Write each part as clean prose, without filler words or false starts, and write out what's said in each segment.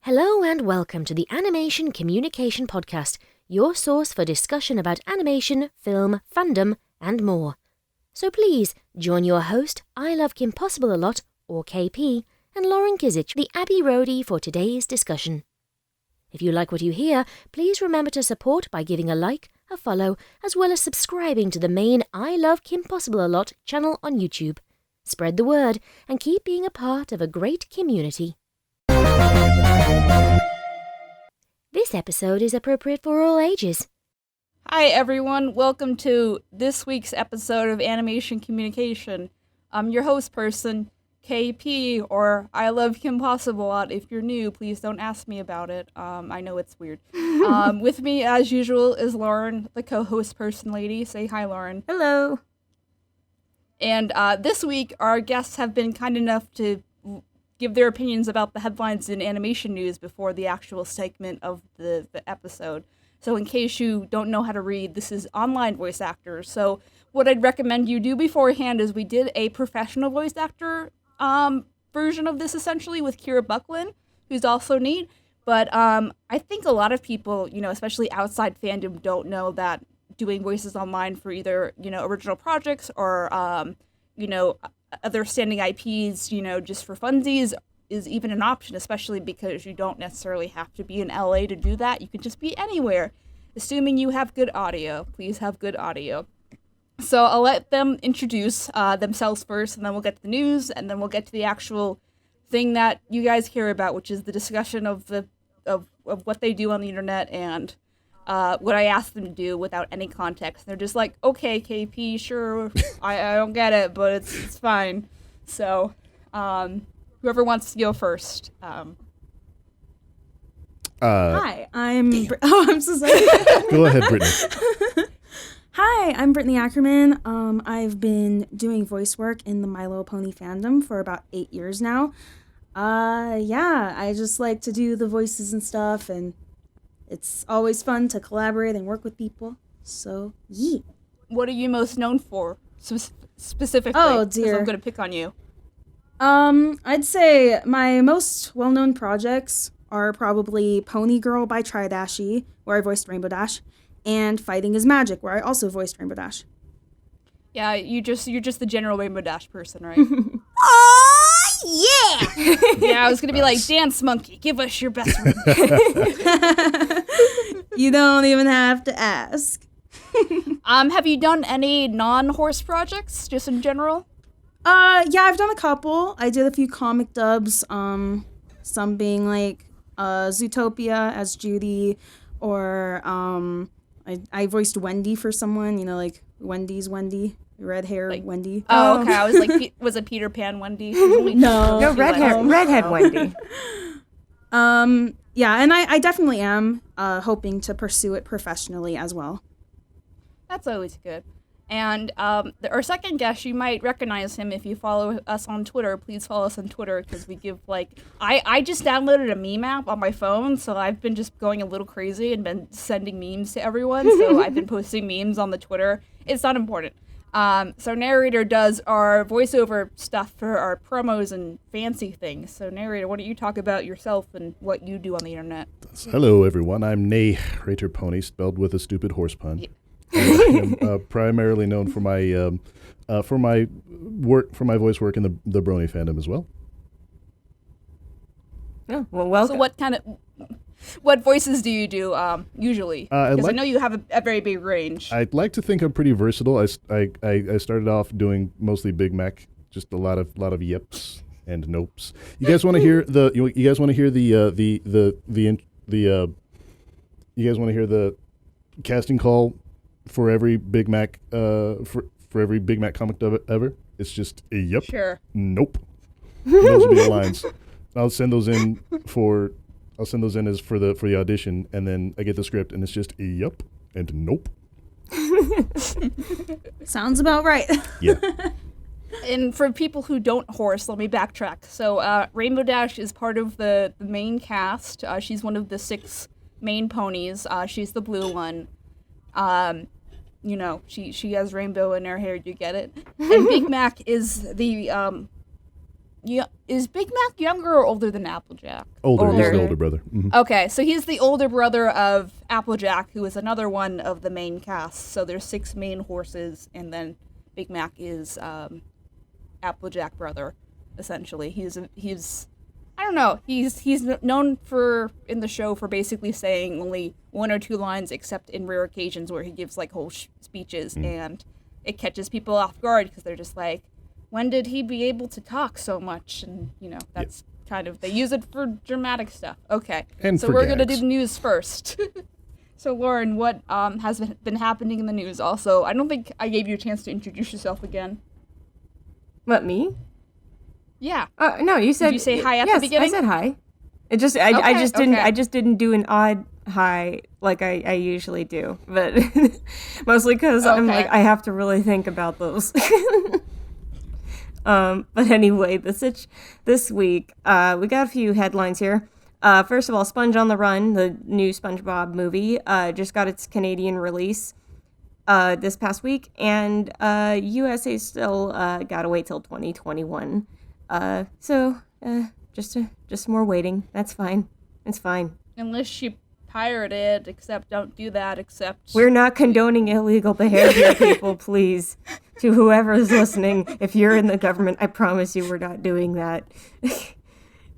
Hello and welcome to the Animation Kimmunication podcast, your source for discussion about animation, film, fandom, and more. So please join your host, I Love Kim Possible a Lot, or KP, and Lauren Kizich, the Abbey Roadie, for today's discussion. If you like what you hear, please remember to support by giving a like, a follow, as well as subscribing to the main I Love Kim Possible a Lot channel on YouTube. Spread the word and keep being a part of a great community. This episode is appropriate for all ages. Hi everyone, welcome to this week's episode of Animation Kimmunication. I'm your host person, KP, or I Love Kim Possible a Lot. If you're new, please don't ask me about it. I know it's weird. With me, as usual, is Lauren, the co-host person lady. Say hi, Lauren. Hello. And this week, our guests have been kind enough to give their opinions about the headlines in animation news before the actual segment of the episode. So in case you don't know how to read, this is online voice actors. So what I'd recommend you do beforehand is we did a professional voice actor version of this essentially with Kira Buckland, who's also neat. But I think a lot of people, especially outside fandom, don't know that doing voices online for either, original projects or, other standing IPs, just for funsies is even an option, especially because you don't necessarily have to be in LA to do that. You can just be anywhere, assuming you have good audio. Please have good audio. So I'll let them introduce themselves first, and then we'll get to the news, and then we'll get to the actual thing that you guys care about, which is the discussion of what they do on the internet and what I asked them to do without any context. They're just like, okay, KP, sure, I don't get it, but it's fine. So, whoever wants to go first. Hi, I'm... I'm so sorry. Go ahead, Brittany. Hi, I'm Brittany Ackerman. I've been doing voice work in the My Little Pony fandom for about 8 years now. I just like to do the voices and stuff, and it's always fun to collaborate and work with people. So, yeah. What are you most known for, specifically? Oh, dear. 'Cause I'm going to pick on you. I'd say my most well-known projects are probably Pony Girl by Tridashy, where I voiced Rainbow Dash, and Fighting is Magic, where I also voiced Rainbow Dash. Yeah, you're just the general Rainbow Dash person, right? Oh, yeah! Yeah, I was gonna be like, Dance Monkey, give us your best one. You don't even have to ask. Have you done any non-horse projects, just in general? Yeah, I've done a couple. I did a few comic dubs, some being like Zootopia as Judy, or I voiced Wendy for someone, like Wendy's Wendy, red hair like, Wendy. Oh, okay. I was like, was it Peter Pan Wendy? No, redhead Wendy. Yeah, and I definitely am hoping to pursue it professionally as well. That's always good. And our second guest, you might recognize him if you follow us on Twitter. Please follow us on Twitter because we give I just downloaded a meme app on my phone, so I've been just going a little crazy and been sending memes to everyone. So I've been posting memes on the Twitter. It's not important. So Narrator does our voiceover stuff for our promos and fancy things. So Narrator, why don't you talk about yourself and what you do on the internet? Hello, everyone. I'm NeighratorPony, spelled with a stupid horse pun. Yeah. I am primarily known for my voice work in the Brony fandom as well. Oh, well, welcome. So what voices do you do usually? Because I know you have a very big range. I'd like to think I'm pretty versatile. I started off doing mostly Big Mac, just a lot of yips and nopes. You guys want to hear the casting call for every Big Mac for every Big Mac comic dub ever? It's just a yep. Sure. Nope. Those will be the lines. I'll send those in as for the audition, and then I get the script, and it's just a yep and nope. Sounds about right. Yeah. And for people who don't horse, let me backtrack. So Rainbow Dash is part of the main cast. She's one of the 6 main ponies. She's the blue one. She has rainbow in her hair. You get it. And Big Mac is the is Big Mac younger or older than Applejack? Older. He's the older brother. Mm-hmm. Okay, so he's the older brother of Applejack, who is another one of the main cast. So there's 6 main horses, and then Big Mac is Applejack brother, essentially. He's I don't know. He's known for in the show for basically saying only 1 or 2 lines, except in rare occasions where he gives like whole speeches, and it catches people off guard because they're just like, when did he be able to talk so much? And that's kind of, they use it for dramatic stuff. Okay, and so for we're gonna gags. do the news first. So Lauren, what has been happening in the news? Also, I don't think I gave you a chance to introduce yourself again. What, me? Yeah. No, you said. Did you say hi at the beginning? I said hi. It just I just didn't do an odd hi like I usually do, but mostly because I'm like, I have to really think about those. But anyway, this week we got a few headlines here. First of all, Sponge on the Run, the new SpongeBob movie, just got its Canadian release this past week, and USA still gotta wait till 2021. So just more waiting. That's fine. It's fine. Unless you pirate it, except don't do that, except... We're not condoning illegal behavior, people, please. To whoever is listening, if you're in the government, I promise you we're not doing that.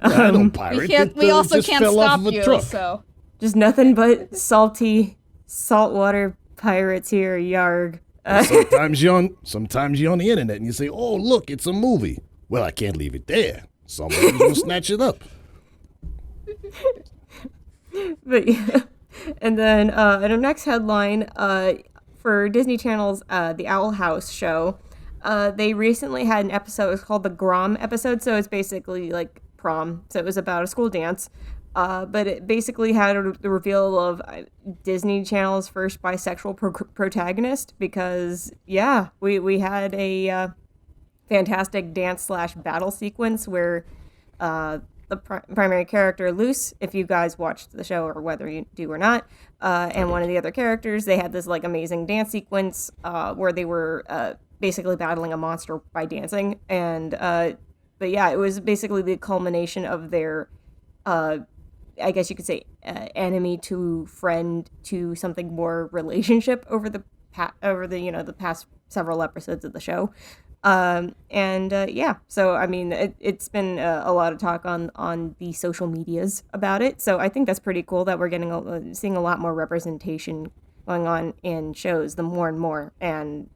I don't pirate. We also just can't fell off stop of a you, truck. so... Just nothing but saltwater pirates here, yarg. Sometimes you're on the internet and you say, "Oh, look, it's a movie." Well, I can't leave it there. Somebody's gonna snatch it up. But yeah. And then in our next headline, for Disney Channel's The Owl House show, they recently had an episode. It's called the Grom episode, so it's basically like prom. So it was about a school dance. But it basically had the reveal of Disney Channel's first bisexual protagonist, because, yeah, we had a fantastic dance/battle sequence where the primary character, Luce, if you guys watched the show or whether you do or not, and one of the other characters, they had this like amazing dance sequence where they were basically battling a monster by dancing. And but yeah, it was basically the culmination of their I guess you could say enemy to friend to something more relationship over the the past several episodes of the show. Yeah, so I mean, it's been a lot of talk on the social medias about it. So I think that's pretty cool that we're seeing a lot more representation going on in shows, the more and more. And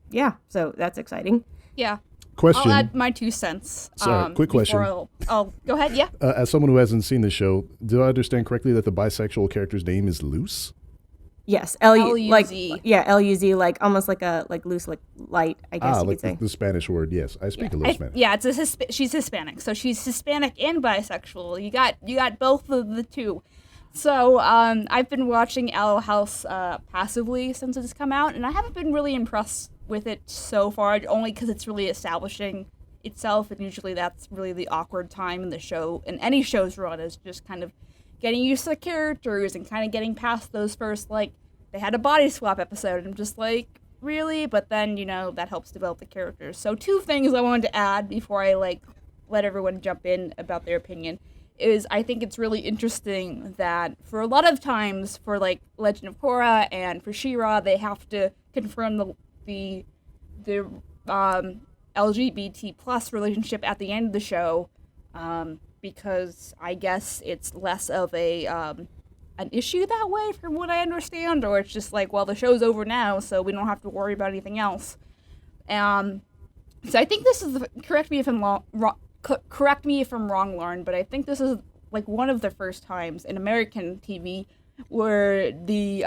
yeah, so that's exciting. Yeah. Question. I'll add my 2 cents. Sorry, quick question. I'll go ahead, yeah. As someone who hasn't seen the show, do I understand correctly that the bisexual character's name is Luce? Yes, L-U-Z. L-U-Z, like almost like loose, like light, I guess you could say. The Spanish word, yes. I speak a little Spanish. Yeah, she's Hispanic, so she's Hispanic and bisexual. You got both of the two. So I've been watching Owl House passively since it's come out, and I haven't been really impressed with it so far, only because it's really establishing itself, and usually that's really the awkward time in the show, and any show's run is just kind of getting used to the characters and kind of getting past those first, like, they had a body swap episode, and I'm just like, really? But then, that helps develop the characters. So 2 things I wanted to add before I, let everyone jump in about their opinion is I think it's really interesting that for a lot of times, for, Legend of Korra and for She-Ra, they have to confirm the LGBT plus relationship at the end of the show, because I guess it's less of an issue that way, from what I understand, or it's just like, well, the show's over now, so we don't have to worry about anything else. So I think this is correct me if I'm wrong, Lauren, but I think this is one of the first times in American TV where the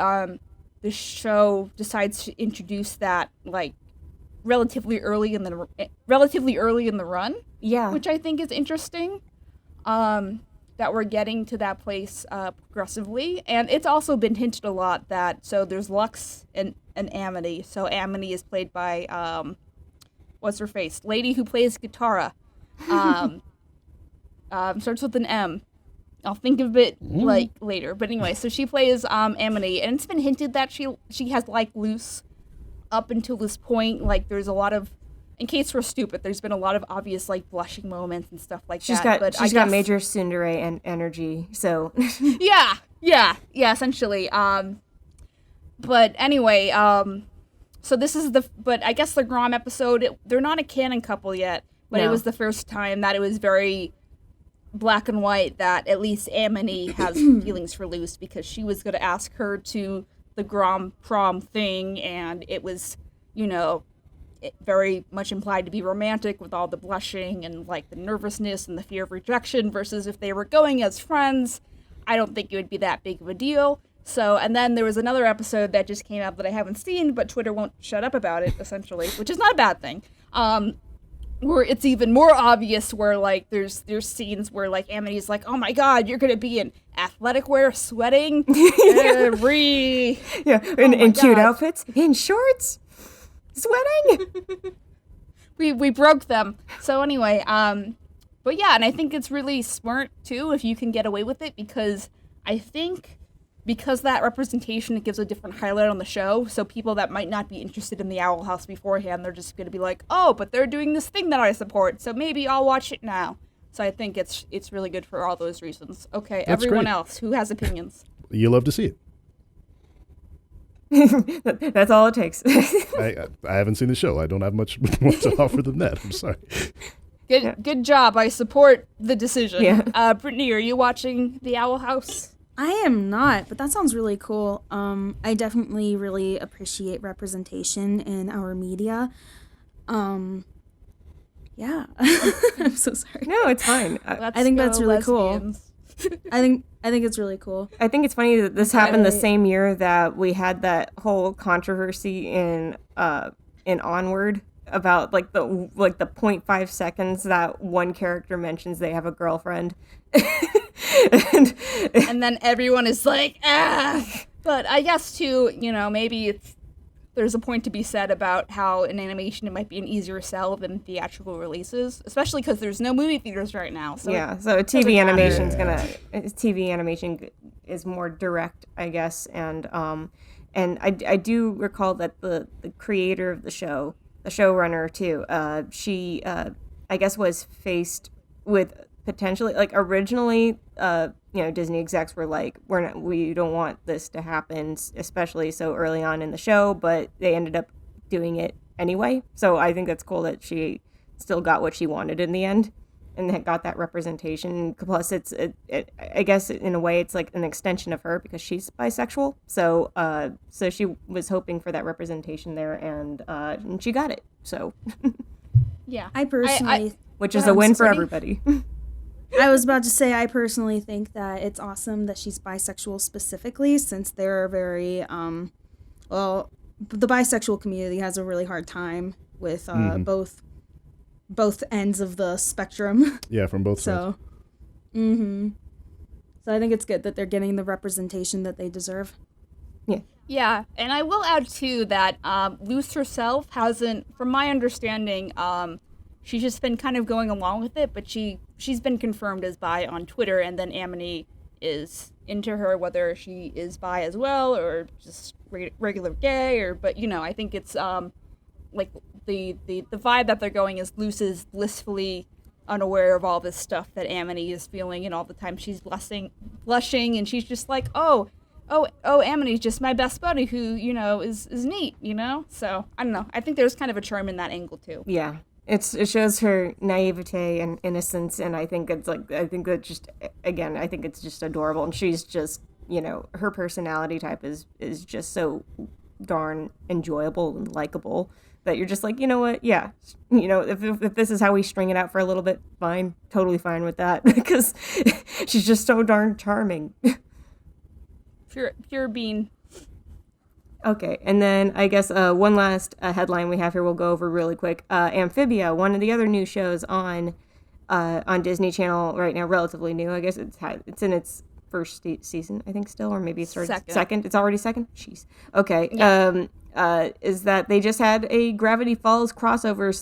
show decides to introduce that relatively early in the run. Yeah, which I think is interesting. That we're getting to that place progressively, and it's also been hinted a lot that there's Lux and Amity. So Amity is played by what's her face, lady who plays Katara. Starts with an M. I'll think of it later. But anyway, so she plays Amity, and it's been hinted that she has Luce up until this point. There's a lot of in case we're stupid, there's been a lot of obvious like blushing moments and stuff like she's that. Got she's got major tsundere and energy, so yeah, essentially. But anyway, so this is but I guess the Grom episode, they're not a canon couple yet, but it was the first time that it was very black and white that at least Amity has feelings for Luce, because she was going to ask her to the Grom prom thing, and it was, very much implied to be romantic with all the blushing and like the nervousness and the fear of rejection, versus if they were going as friends, I don't think it would be that big of a deal. So, and then there was another episode that just came out that I haven't seen, but Twitter won't shut up about it, essentially, which is not a bad thing. Where it's even more obvious, where like there's scenes where like Amity's like, oh my god, you're gonna be in athletic wear, sweating, in cute outfits, in shorts, sweating. we broke them. So anyway, but yeah, and I think it's really smart too if you can get away with it, because I think that representation, it gives a different highlight on the show. So people that might not be interested in the Owl House beforehand, they're just going to be like, oh, but they're doing this thing that I support, so maybe I'll watch it now. So I think it's really good for all those reasons. Okay, that's everyone great. Else who has opinions. You love to see it. That's all it takes. I haven't seen the show. I don't have much more to offer than that. I'm sorry. Good job. I support the decision. Yeah. Brittany, are you watching the Owl House? I am not, but that sounds really cool. I definitely really appreciate representation in our media. Yeah. I'm so sorry. No, it's fine. I think that's really cool. I think it's really cool. I think it's funny that this happened the same year that we had that whole controversy in Onward about like the 0.5 seconds that one character mentions they have a girlfriend. and then everyone is like, ah. But I guess too, maybe there's a point to be said about how in animation it might be an easier sell than theatrical releases, especially because there's no movie theaters right now. So so TV animation is more direct, I guess, and I do recall that the creator of the show, the showrunner too, she I guess was faced with potentially, like, originally Disney execs were like, we don't want this to happen, especially so early on in the show, but they ended up doing it anyway. So I think that's cool that she still got what she wanted in the end and got that representation. Plus I guess in a way it's like an extension of her because she's bisexual. So she was hoping for that representation there, and she got it. So yeah, I personally, which is a win for everybody. I was about to say, I personally think that it's awesome that she's bisexual specifically, since they're very, the bisexual community has a really hard time with both ends of the spectrum. Yeah, from both sides. So I think it's good that they're getting the representation that they deserve. Yeah. Yeah, and I will add, too, that Luce herself hasn't, from my understanding, she's just been kind of going along with it, but she's been confirmed as bi on Twitter, and then Amity is into her, whether she is bi as well or just regular gay, but I think it's like the vibe that they're going is Luce is blissfully unaware of all this stuff that Amity is feeling, and all the time she's blushing, and she's just like, oh, Amity's just my best buddy who is neat, So I don't know. I think there's kind of a charm in that angle too. Yeah. It shows her naivete and innocence, and I think it's just adorable, and she's just, her personality type is just so darn enjoyable and likable that you're just like, you know what, yeah, if this is how we string it out for a little bit, fine, totally fine with that, because she's just so darn charming. Pure bean. Okay, and then I guess one last headline we have here we'll go over really quick. Amphibia, one of the other new shows on Disney Channel right now, relatively new. I guess it's in its first season, I think, still, or maybe it's second. It's already second? Jeez. Okay. Yeah. Is that they just had a Gravity Falls crossover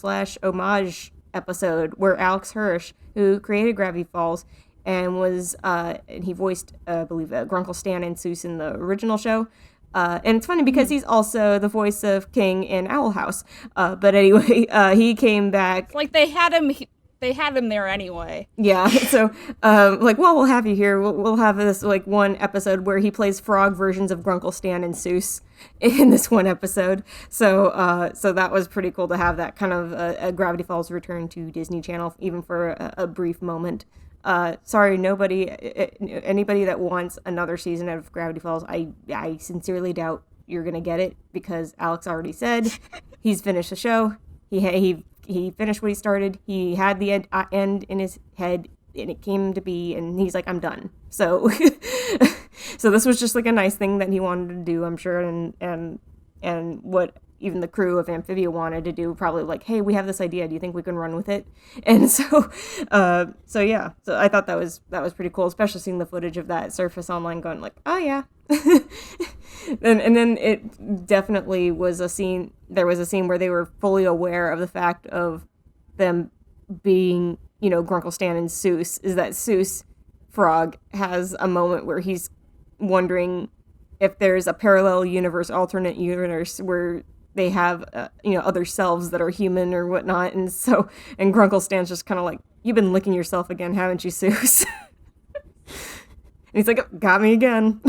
/ homage episode where Alex Hirsch, who created Gravity Falls and was and he voiced, I believe, Grunkle Stan and Seuss in the original show, And it's funny because he's also the voice of King in Owl House. But anyway, he came back. Like they had him. They had him there anyway. Yeah, so, like, well, we'll have you here. We'll have this, like, one episode where he plays frog versions of Grunkle Stan and Seuss in this one episode. So, so that was pretty cool to have that kind of a Gravity Falls return to Disney Channel, even for a brief moment. Sorry, anybody that wants another season of Gravity Falls, I sincerely doubt you're going to get it, because Alex already said he's finished the show. He finished what he started. He had the end in his head, and it came to be, and he's like, I'm done. So, so this was just like a nice thing that he wanted to do, I'm sure, and what even the crew of Amphibia wanted to do, probably like, hey, we have this idea. Do you think we can run with it? And so, so yeah. So I thought that was pretty cool, especially seeing the footage of that surface online, going like, oh yeah. And then it definitely was a scene. There was a scene where they were fully aware of the fact of them being, Grunkle Stan and Seuss. Is that Seuss Frog has a moment where he's wondering if there's a parallel universe, alternate universe where they have, other selves that are human or whatnot. And so, and Grunkle Stan's just kind of like, you've been licking yourself again, haven't you, Seuss? And he's like, got me again.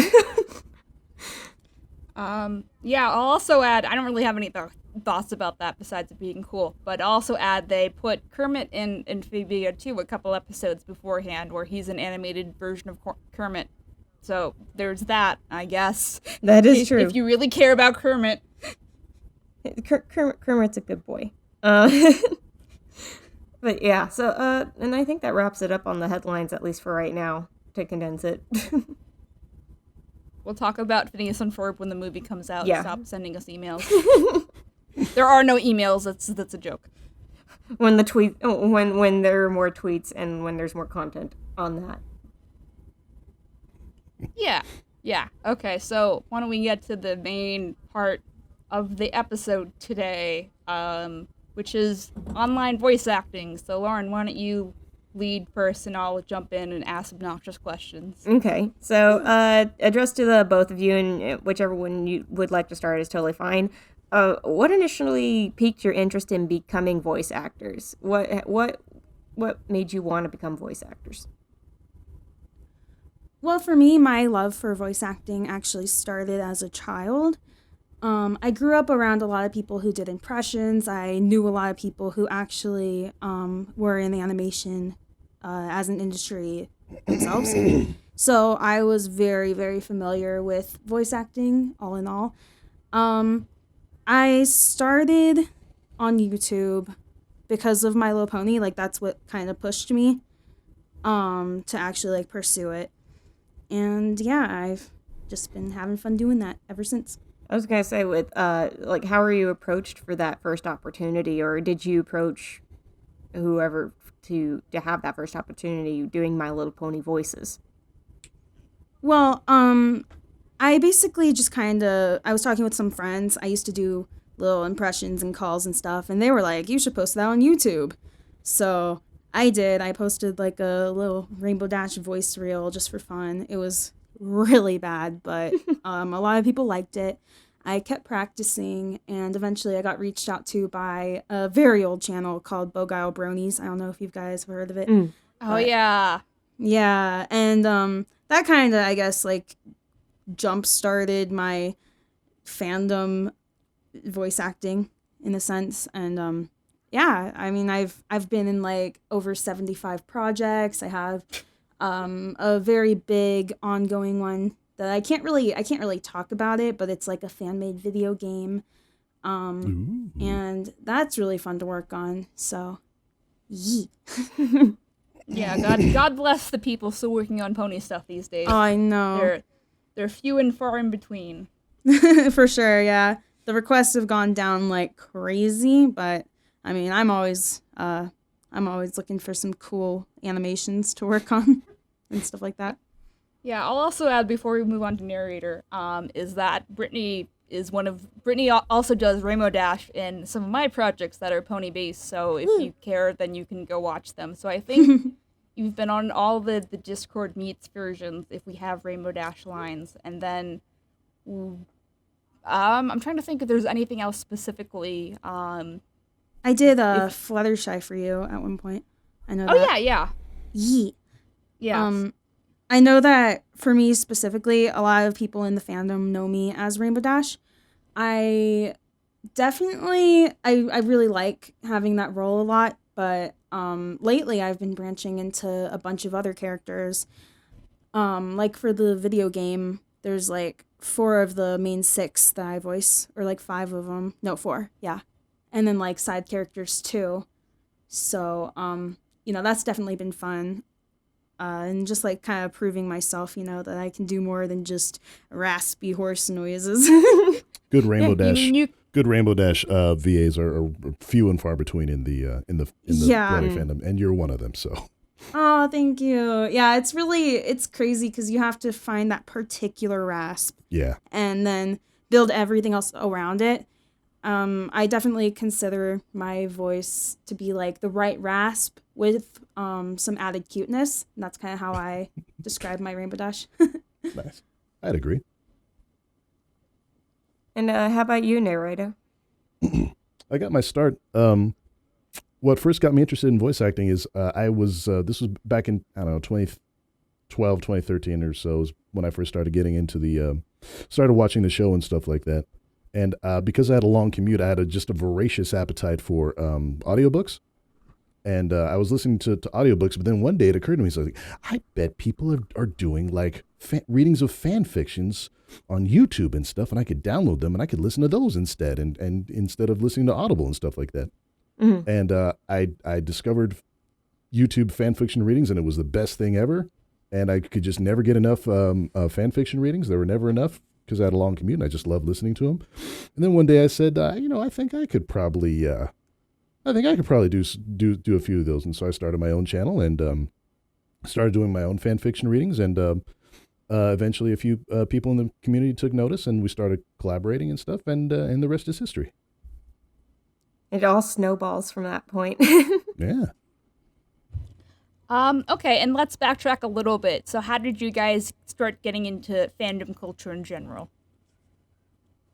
Yeah, I'll also add, I don't really have any thoughts about that besides it being cool, but I'll also add they put Kermit in Amphibia too a couple episodes beforehand where he's an animated version of Kermit. So there's that, I guess. That is true. If you really care about Kermit. Kermit's a good boy. But yeah, so, and I think that wraps it up on the headlines, at least for right now, to condense it. We'll talk about Phineas and Ferb when the movie comes out. Yeah. Stop sending us emails. There are no emails. That's a joke. When when there are more tweets and when there's more content on that. Yeah. Okay, so why don't we get to the main part of the episode today, which is online voice acting. So Lauren, why don't you lead first, and I'll jump in and ask obnoxious questions. Okay, so addressed to the both of you, and whichever one you would like to start is totally fine. What initially piqued your interest in becoming voice actors? What made you want to become voice actors? Well, for me, my love for voice acting actually started as a child. I grew up around a lot of people who did impressions. I knew a lot of people who actually were in the animation as an industry themselves. So I was very, very familiar with voice acting, all in all. I started on YouTube because of My Little Pony. Like, that's what kind of pushed me to actually, like, pursue it. And, yeah, I've just been having fun doing that ever since. I was going to say, with, like, how were you approached for that first opportunity, or did you approach whoever to have that first opportunity doing My Little Pony voices? Well, I basically just I was talking with some friends. I used to do little impressions and calls and stuff, and they were like, you should post that on YouTube. So I did. I posted, like, a little Rainbow Dash voice reel just for fun. It was really bad, but a lot of people liked it. I kept practicing, and eventually I got reached out to by a very old channel called Bogile Bronies. I don't know if you guys have heard of it. Oh, yeah. Yeah, and that kind of, I guess, like, jump-started my fandom voice acting, in a sense. And, yeah, I mean, I've been in, like, over 75 projects. I have a very big ongoing one that I can't really talk about it, but it's like a fan-made video game. And that's really fun to work on. So, yee. Yeah, God bless the people still working on pony stuff these days. Oh, I know. They're few and far in between. For sure, yeah. The requests have gone down like crazy, but I mean, I'm always looking for some cool animations to work on and stuff like that. Yeah, I'll also add before we move on to narrator, is that Brittany also does Rainbow Dash in some of my projects that are pony based. So if you care, then you can go watch them. So I think you've been on all the Discord meets versions if we have Rainbow Dash lines, and then I'm trying to think if there's anything else specifically. I did Fluttershy for you at one point. I know Oh that. yeah. Yeet. Yeah. I know that for me specifically, a lot of people in the fandom know me as Rainbow Dash. I definitely, I really like having that role a lot, but lately I've been branching into a bunch of other characters. Like for the video game, there's like 4 of the main 6 that I voice, or like 5 of them. No, 4, yeah. And then like side characters too. So, that's definitely been fun. And just like kind of proving myself, that I can do more than just raspy horse noises. Good Rainbow Dash. you- Good Rainbow Dash VAs are few and far between in the Brother fandom, and you're one of them. So. Oh, thank you. Yeah, it's crazy because you have to find that particular rasp. Yeah. And then build everything else around it. I definitely consider my voice to be like the right rasp with some added cuteness. And that's kind of how I describe my Rainbow Dash. Nice. I'd agree. And how about you, Narrator? I got my start. What first got me interested in voice acting is this was back in, 2012, 2013 or so is when I first started getting into started watching the show and stuff like that. And because I had a long commute, I had just a voracious appetite for audiobooks. And I was listening to audiobooks, but then one day it occurred to me, so I was like, I bet people are doing like readings of fan fictions on YouTube and stuff, and I could download them and I could listen to those instead, and instead of listening to Audible and stuff like that. Mm-hmm. And I discovered YouTube fan fiction readings, and it was the best thing ever. And I could just never get enough fan fiction readings. There were never enough because I had a long commute, and I just loved listening to them. And then one day I said, I think I could probably do a few of those. And so I started my own channel and started doing my own fan fiction readings. And eventually a few people in the community took notice, and we started collaborating and stuff. And the rest is history. It all snowballs from that point. Yeah. Okay, and let's backtrack a little bit. So how did you guys start getting into fandom culture in general?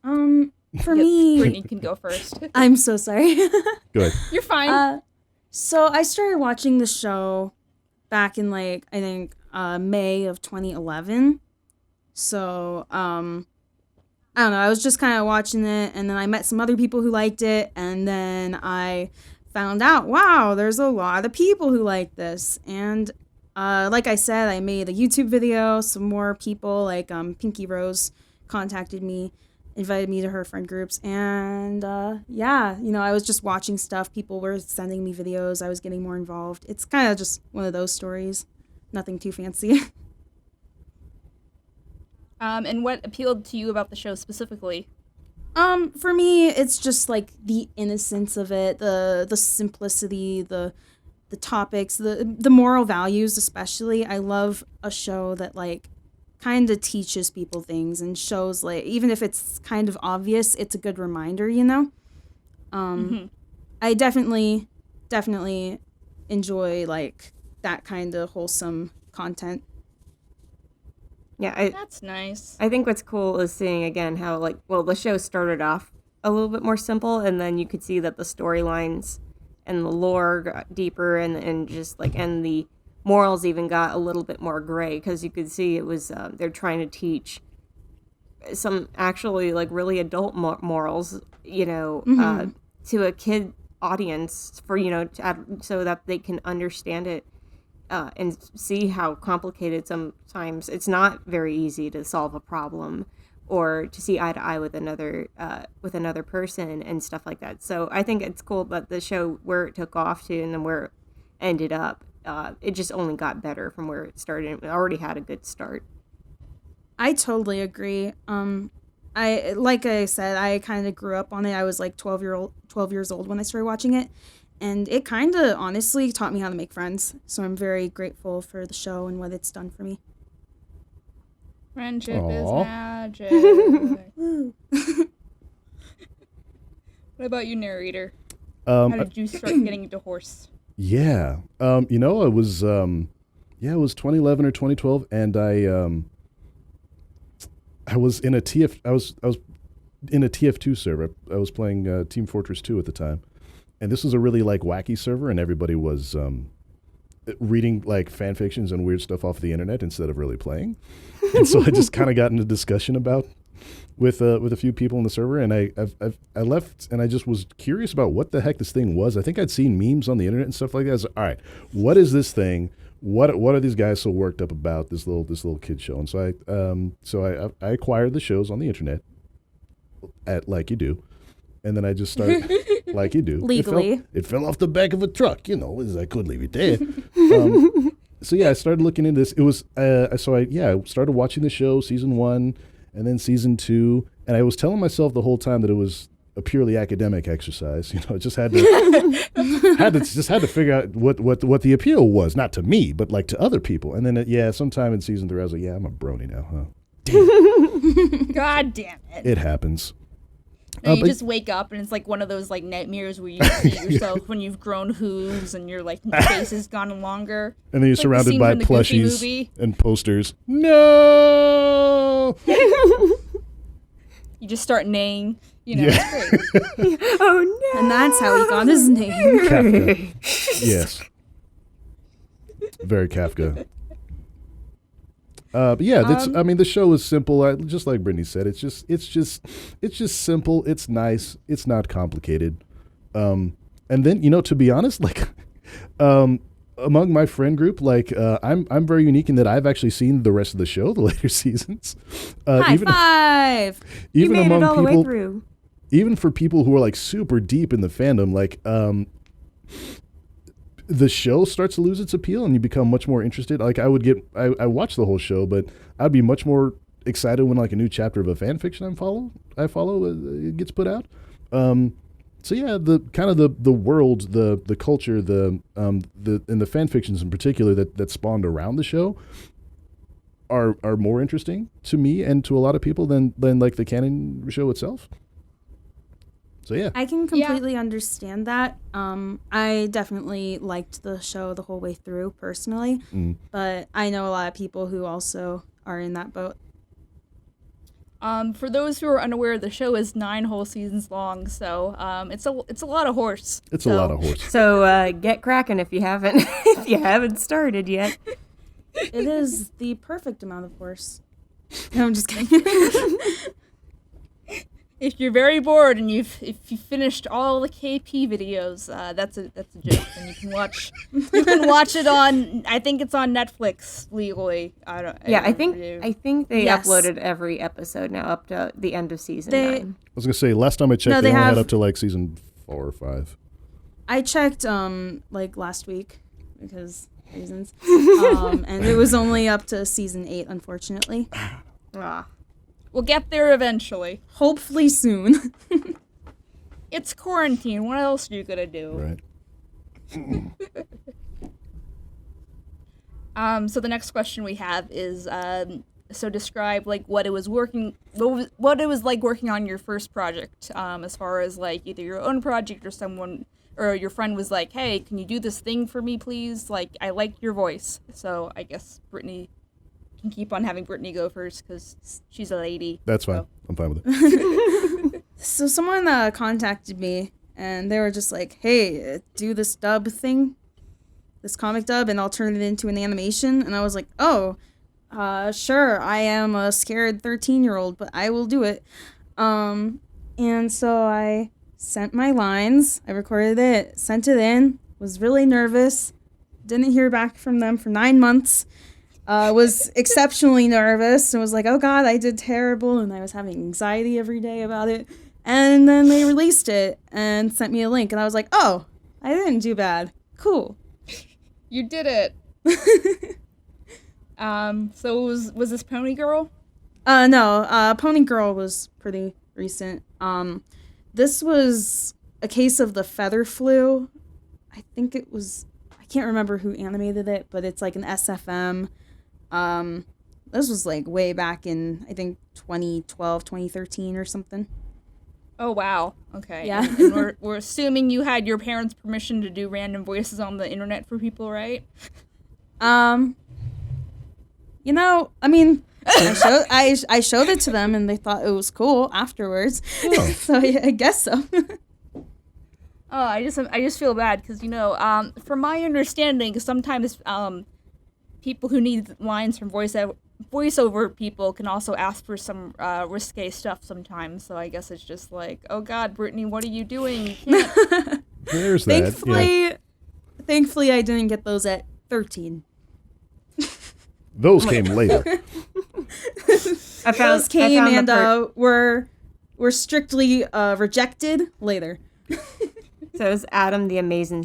For me... Brittany can go first. I'm so sorry. Go ahead. You're fine. So I started watching the show back in like, I think, May of 2011. So, I don't know, I was just kind of watching it, and then I met some other people who liked it, and then I found out, wow, there's a lot of people who like this. And like I said, I made a YouTube video. Some more people like Pinky Rose contacted me, invited me to her friend groups, and I was just watching stuff. People were sending me videos. I was getting more involved. It's kind of just one of those stories. Nothing too fancy. And what appealed to you about the show specifically? For me, it's just like the innocence of it, the simplicity, the topics, the moral values especially. I love a show that like kind of teaches people things and shows like, even if it's kind of obvious, it's a good reminder, I definitely enjoy like that kind of wholesome content. Yeah, that's nice. I think what's cool is seeing again how the show started off a little bit more simple, and then you could see that the storylines and the lore got deeper, and just and the morals even got a little bit more gray, because you could see it was they're trying to teach some actually like really adult morals, to a kid audience for so that they can understand it. And see how complicated sometimes it's not very easy to solve a problem or to see eye to eye with another person and stuff like that. So I think it's cool that the show, where it took off to and then where it ended up, it just only got better from where it started. It already had a good start. I totally agree. Like I said, I kind of grew up on it. I was like 12 years old when I started watching it. And it kind of honestly taught me how to make friends. So I'm very grateful for the show and what it's done for me. Friendship is magic. What about you, narrator? How did you start getting into horse? Yeah. It was 2011 or 2012, and I was in a TF. I was in a TF2 server. I was playing Team Fortress 2 at the time. And this was a really like wacky server, and everybody was reading like fan fictions and weird stuff off the internet instead of really playing. And so I just kind of got into discussion with a few people in the server, and I left, and I just was curious about what the heck this thing was. I think I'd seen memes on the internet and stuff like that. I was like, all right, what is this thing? What are these guys so worked up about, this little kid show? And so I acquired the shows on the internet, at like you do. And then I just started, like you do. Legally. It fell off the back of a truck, as I couldn't leave it there. So yeah, I started looking into this. It was, I started watching the show, season 1, and then season 2. And I was telling myself the whole time that it was a purely academic exercise. I just had to, had to figure out what the appeal was, not to me, but like to other people. And then, sometime in season 3, I was like, yeah, I'm a brony now, huh? Damn. God damn it. It happens. And you just wake up and it's like one of those like nightmares where you see yourself when you've grown hooves and your like face has gotten longer. And then you're like surrounded by plushies and posters. No! You just start neighing. It's great. Oh no! And that's how he got his name. Kafka. Yes. Very Kafka. But yeah, the show is simple. Just like Brittany said, it's just simple. It's nice. It's not complicated. And then, to be honest, like, among my friend group, like, I'm very unique in that I've actually seen the rest of the show, the later seasons. High five! Even you made among it all people, the way through. Even for people who are like super deep in the fandom, like, the show starts to lose its appeal and you become much more interested. Like I watch the whole show, but I'd be much more excited when like a new chapter of a fan fiction I follow it gets put out. So yeah, the kind of the world, the culture, and the fan fictions in particular that spawned around the show are more interesting to me and to a lot of people than like the canon show itself. So yeah, I can completely understand that. I definitely liked the show the whole way through personally, but I know a lot of people who also are in that boat. For those who are unaware, the show is 9 whole seasons long, so it's a lot of horse. It's a lot of horse. So get cracking if you haven't started yet. It is the perfect amount of horse. No, I'm just kidding. If you're very bored and if you finished all the KP videos, that's a joke, and you can watch it on. I think it's on Netflix legally. I think they uploaded every episode now up to the end of season 9. I was gonna say last time I checked, they only had up to like season 4 or 5. I checked like last week because reasons, and it was only up to season 8, unfortunately. We'll get there eventually. Hopefully soon. It's quarantine. What else are you gonna do? Right. So the next question we have is, so describe like what it was like working on your first project. As far as like either your own project or someone or your friend was like, hey, can you do this thing for me, please? Like, I like your voice. So I guess Brittany. Can keep on having Brittany go first because she's a lady. That's fine. I'm fine with it. So someone contacted me and they were just like, hey, do this dub thing, this comic dub, and I'll turn it into an animation. And I was like, oh, sure. I am a scared 13-year-old, but I will do it. And so I sent my lines. I recorded it, sent it in, was really nervous. Didn't hear back from them for 9 months. Was exceptionally nervous and was like, oh God, I did terrible. And I was having anxiety every day about it. And then they released it and sent me a link. And I was like, oh, I didn't do bad. Cool. You did it. So was this Pony Girl? No, Pony Girl was pretty recent. This was a case of the feather flu. I think it was, I can't remember who animated it, but it's like an SFM. This was like way back in, I think, 2012, 2013 or something. Oh, wow. Okay. Yeah. And we're assuming you had your parents' permission to do random voices on the internet for people, right? I mean, I showed it to them, and they thought it was cool afterwards. Oh. So I guess so. Oh, I just feel bad because from my understanding, sometimes people who need lines from voiceover people can also ask for some risque stuff sometimes. So I guess it's just like, oh God, Brittany, what are you doing? You can't. There's that. Thankfully, I didn't get those at 13. Those came later. Those came and were strictly rejected later. So it's Adam the Amazing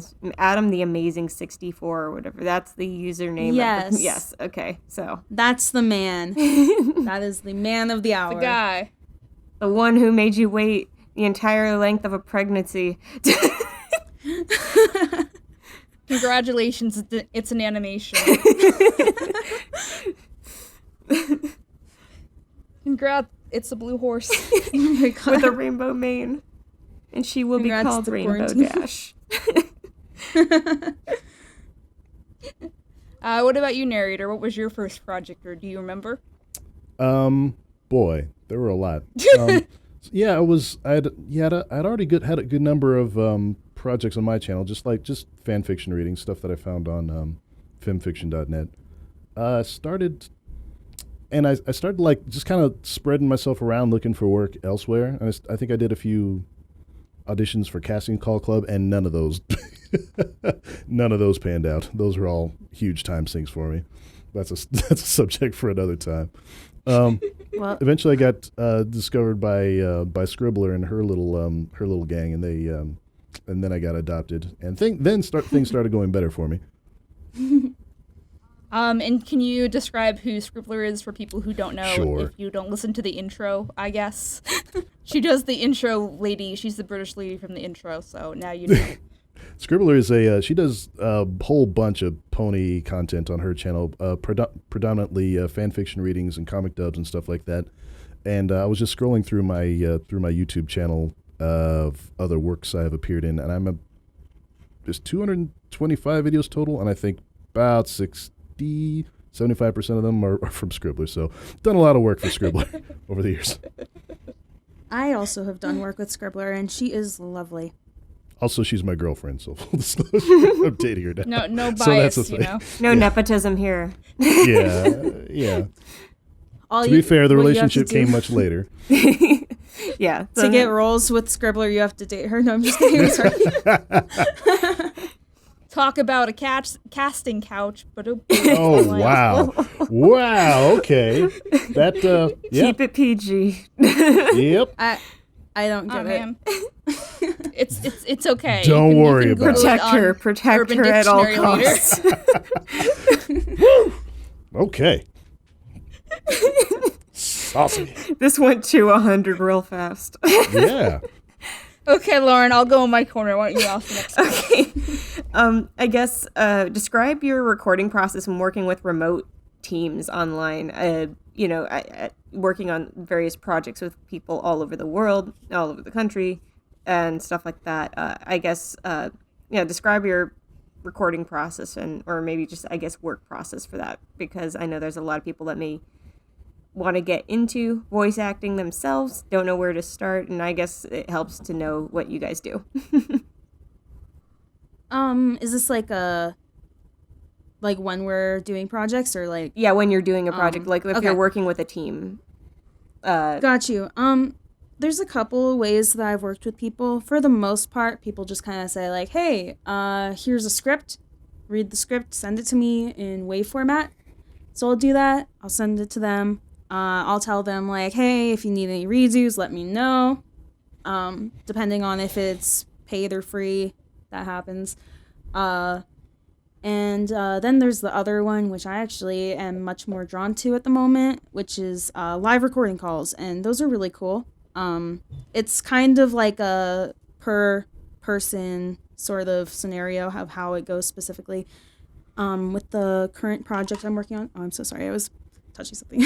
64 or whatever. That's the username. Yes. Yes. Okay. So that's the man. That is the man of the hour. The guy. The one who made you wait the entire length of a pregnancy. Congratulations, it's an animation. Congrats, it's a blue horse. Oh my God. With a rainbow mane. And she will be called Rainbow Dash. What about you, narrator? What was your first project, or do you remember? Boy, there were a lot. Yeah, I'd already had a good number of projects on my channel, just fan fiction reading, stuff that I found on femfiction.net. I started just kind of spreading myself around looking for work elsewhere. And I think I did a few auditions for Casting Call Club, and none of those panned out. Those were all huge time sinks for me. That's a subject for another time. Well, eventually, I got discovered by Scribbler and her little gang, and then I got adopted, and things started going better for me. And can you describe who Scribbler is for people who don't know? Sure. If you don't listen to the intro, I guess. She does the intro lady. She's the British lady from the intro, so now you know. Scribbler is she does a whole bunch of pony content on her channel, predominantly fan fiction readings and comic dubs and stuff like that. And I was just scrolling through my YouTube channel of other works I have appeared in, and there's 225 videos total, and I think about 75% of them are from Scribbler. So done a lot of work for Scribbler over the years. I also have done work with Scribbler, and she is lovely. Also, she's my girlfriend, so I'm dating her now. No bias, so No nepotism here. Yeah. To be fair, the relationship came much later. Yeah. To get roles with Scribbler, you have to date her. No, I'm just kidding. Sorry. Talk about a casting couch, but oh wow, wow, okay, that yeah. Keep it PG. Yep. I don't get it. Man. It's okay. Don't worry about it. Protect her at all costs. Okay. Saucy. This went to 100 real fast. Yeah. Okay, Lauren, I'll go in my corner. Why don't you ask the next question? I guess describe your recording process when working with remote teams online. Working on various projects with people all over the world, all over the country, and stuff like that. I guess describe your recording process or maybe just work process for that, because I know there's a lot of people that may want to get into voice acting themselves, don't know where to start, and I guess it helps to know what you guys do. Is this like when we're doing projects, or like... Yeah, when you're doing a project, if you're working with a team. Got you. There's a couple ways that I've worked with people. For the most part, people just kind of say like, hey, here's a script, read the script, send it to me in WAV format. So I'll do that. I'll send it to them. I'll tell them like, hey, if you need any redos, let me know. Depending on if it's paid or free, that happens. And then there's the other one, which I actually am much more drawn to at the moment, which is live recording calls. And those are really cool. It's kind of like a per person sort of scenario of how it goes specifically. With the current project I'm working on, I'm so sorry, I was touching something.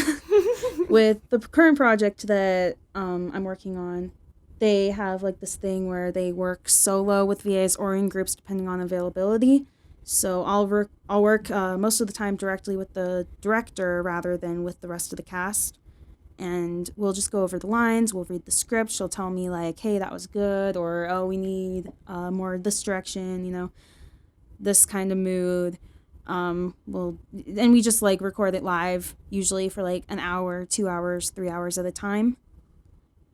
With the current project that I'm working on, they have like this thing where they work solo with VAs or in groups depending on availability. So I'll work most of the time directly with the director rather than with the rest of the cast. And we'll just go over the lines, we'll read the script, she'll tell me like, hey, that was good, or oh, we need more this direction, you know, this kind of mood. And we just like record it live, usually for like an hour, 2 hours, 3 hours at a time.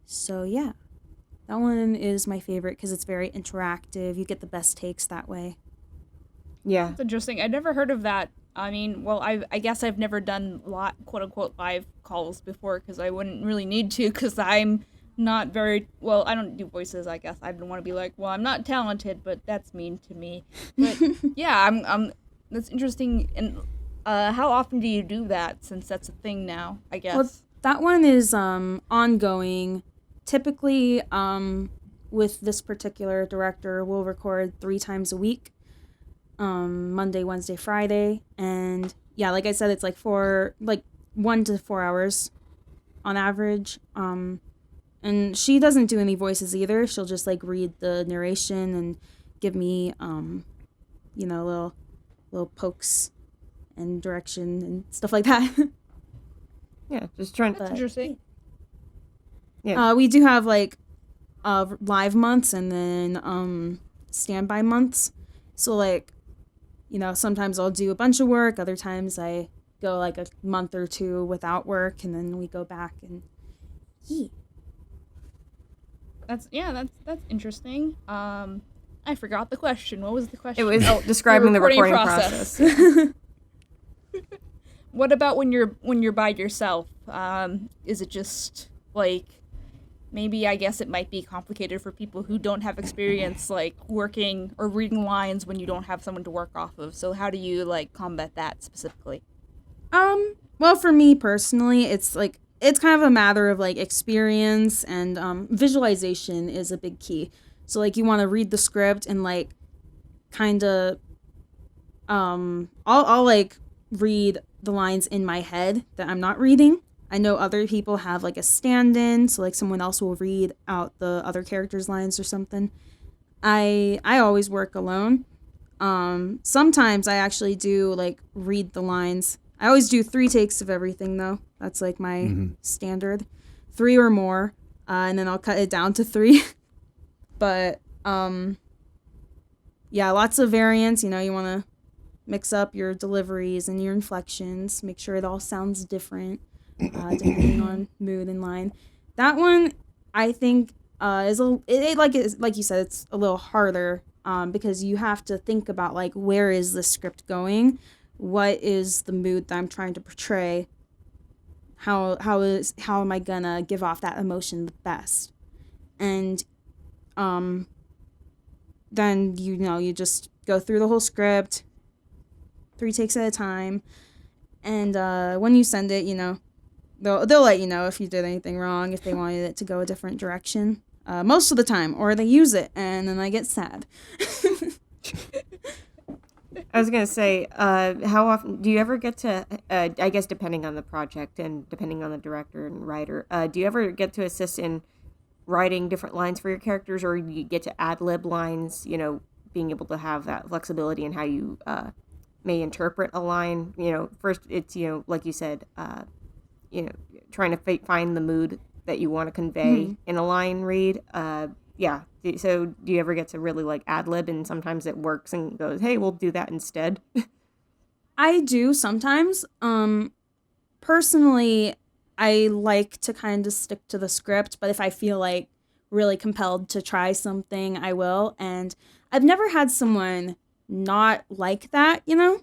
So yeah, that one is my favorite because it's very interactive. You get the best takes that way. Yeah. That's interesting. I'd never heard of that. I mean, well, I guess I've never done quote-unquote live calls before because I wouldn't really need to because I'm not very, well, I don't do voices, I guess. I don't want to be like, well, I'm not talented, but that's mean to me. But yeah, I'm that's interesting. And how often do you do that since that's a thing now, I guess? Well, that one is ongoing. Typically, with this particular director, we'll record 3 times a week. Monday, Wednesday, Friday, and yeah, like I said, it's like 1 to 4 hours on average. And she doesn't do any voices either. She'll just like read the narration and give me, you know, little pokes and direction and stuff like that. Yeah, just trying That's to. interesting. Yeah. We do have like live months and then standby months. So like, you know, sometimes I'll do a bunch of work, other times I go like a month or 2 without work, and then we go back and That's interesting. I forgot the question. What was the question? It was describing the recording process. What about when you're by yourself? Is it just like, maybe I guess it might be complicated for people who don't have experience like working or reading lines when you don't have someone to work off of. So how do you like combat that specifically? Well, for me personally, it's kind of a matter of like experience, and visualization is a big key. So like you want to read the script and like kind of I'll like read the lines in my head that I'm not reading. I know other people have like a stand-in, so like someone else will read out the other character's lines or something. I always work alone. Sometimes I actually do like read the lines. I always do 3 takes of everything though. That's like my standard. 3 or more, and then I'll cut it down to 3. But yeah, lots of variants. You know, you want to mix up your deliveries and your inflections, make sure it all sounds different. Depending on mood and line. That one, I think, is like you said, it's a little harder because you have to think about like, where is the script going? What is the mood that I'm trying to portray? How am I gonna give off that emotion the best? And then you just go through the whole script, 3 takes at a time, and when you send it, you know, They'll let you know if you did anything wrong, if they wanted it to go a different direction. Most of the time, or they use it, and then I get sad. I was going to say, how often do you ever get to, I guess depending on the project and depending on the director and writer, do you ever get to assist in writing different lines for your characters, or you get to ad-lib lines, you know, being able to have that flexibility in how you may interpret a line? You know, first it's, you know, like you said, you know, trying to find the mood that you want to convey in a line read. Yeah. So do you ever get to really like ad lib, and sometimes it works and goes, hey, we'll do that instead? I do sometimes. Personally, I like to kind of stick to the script, but if I feel like really compelled to try something, I will. And I've never had someone not like that, you know?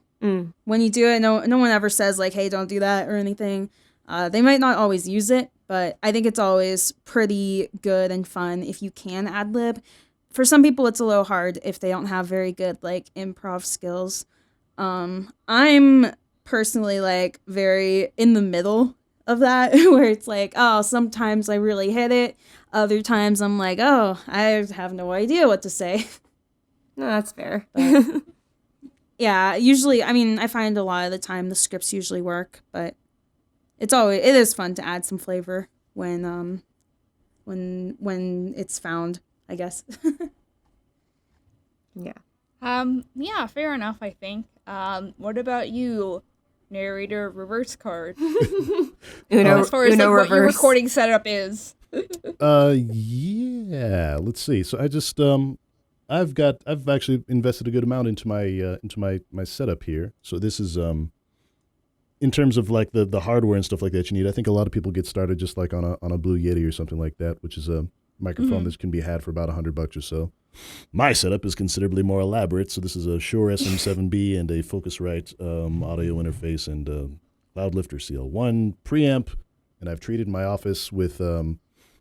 When you do it, no one ever says like, hey, don't do that or anything. They might not always use it, but I think it's always pretty good and fun if you can ad-lib. For some people, it's a little hard if they don't have very good, like, improv skills. I'm personally, like, very in the middle of that, where it's like, oh, sometimes I really hit it. Other times I'm like, oh, I have no idea what to say. No, that's fair. But, yeah, usually, I mean, I find a lot of the time the scripts usually work, but it is fun to add some flavor when it's found, I guess. Yeah. Yeah, fair enough, I think. What about you, narrator reverse card? As far as like, what your recording setup is. Yeah. Let's see. So I just I've actually invested a good amount into my setup here. So this is in terms of like the hardware and stuff like that you need. I think a lot of people get started just like on a Blue Yeti or something like that, which is a microphone that can be had for about $100 or so. My setup is considerably more elaborate. So this is a Shure SM7B and a Focusrite audio interface and a loud lifter seal. One preamp, and I've treated my office with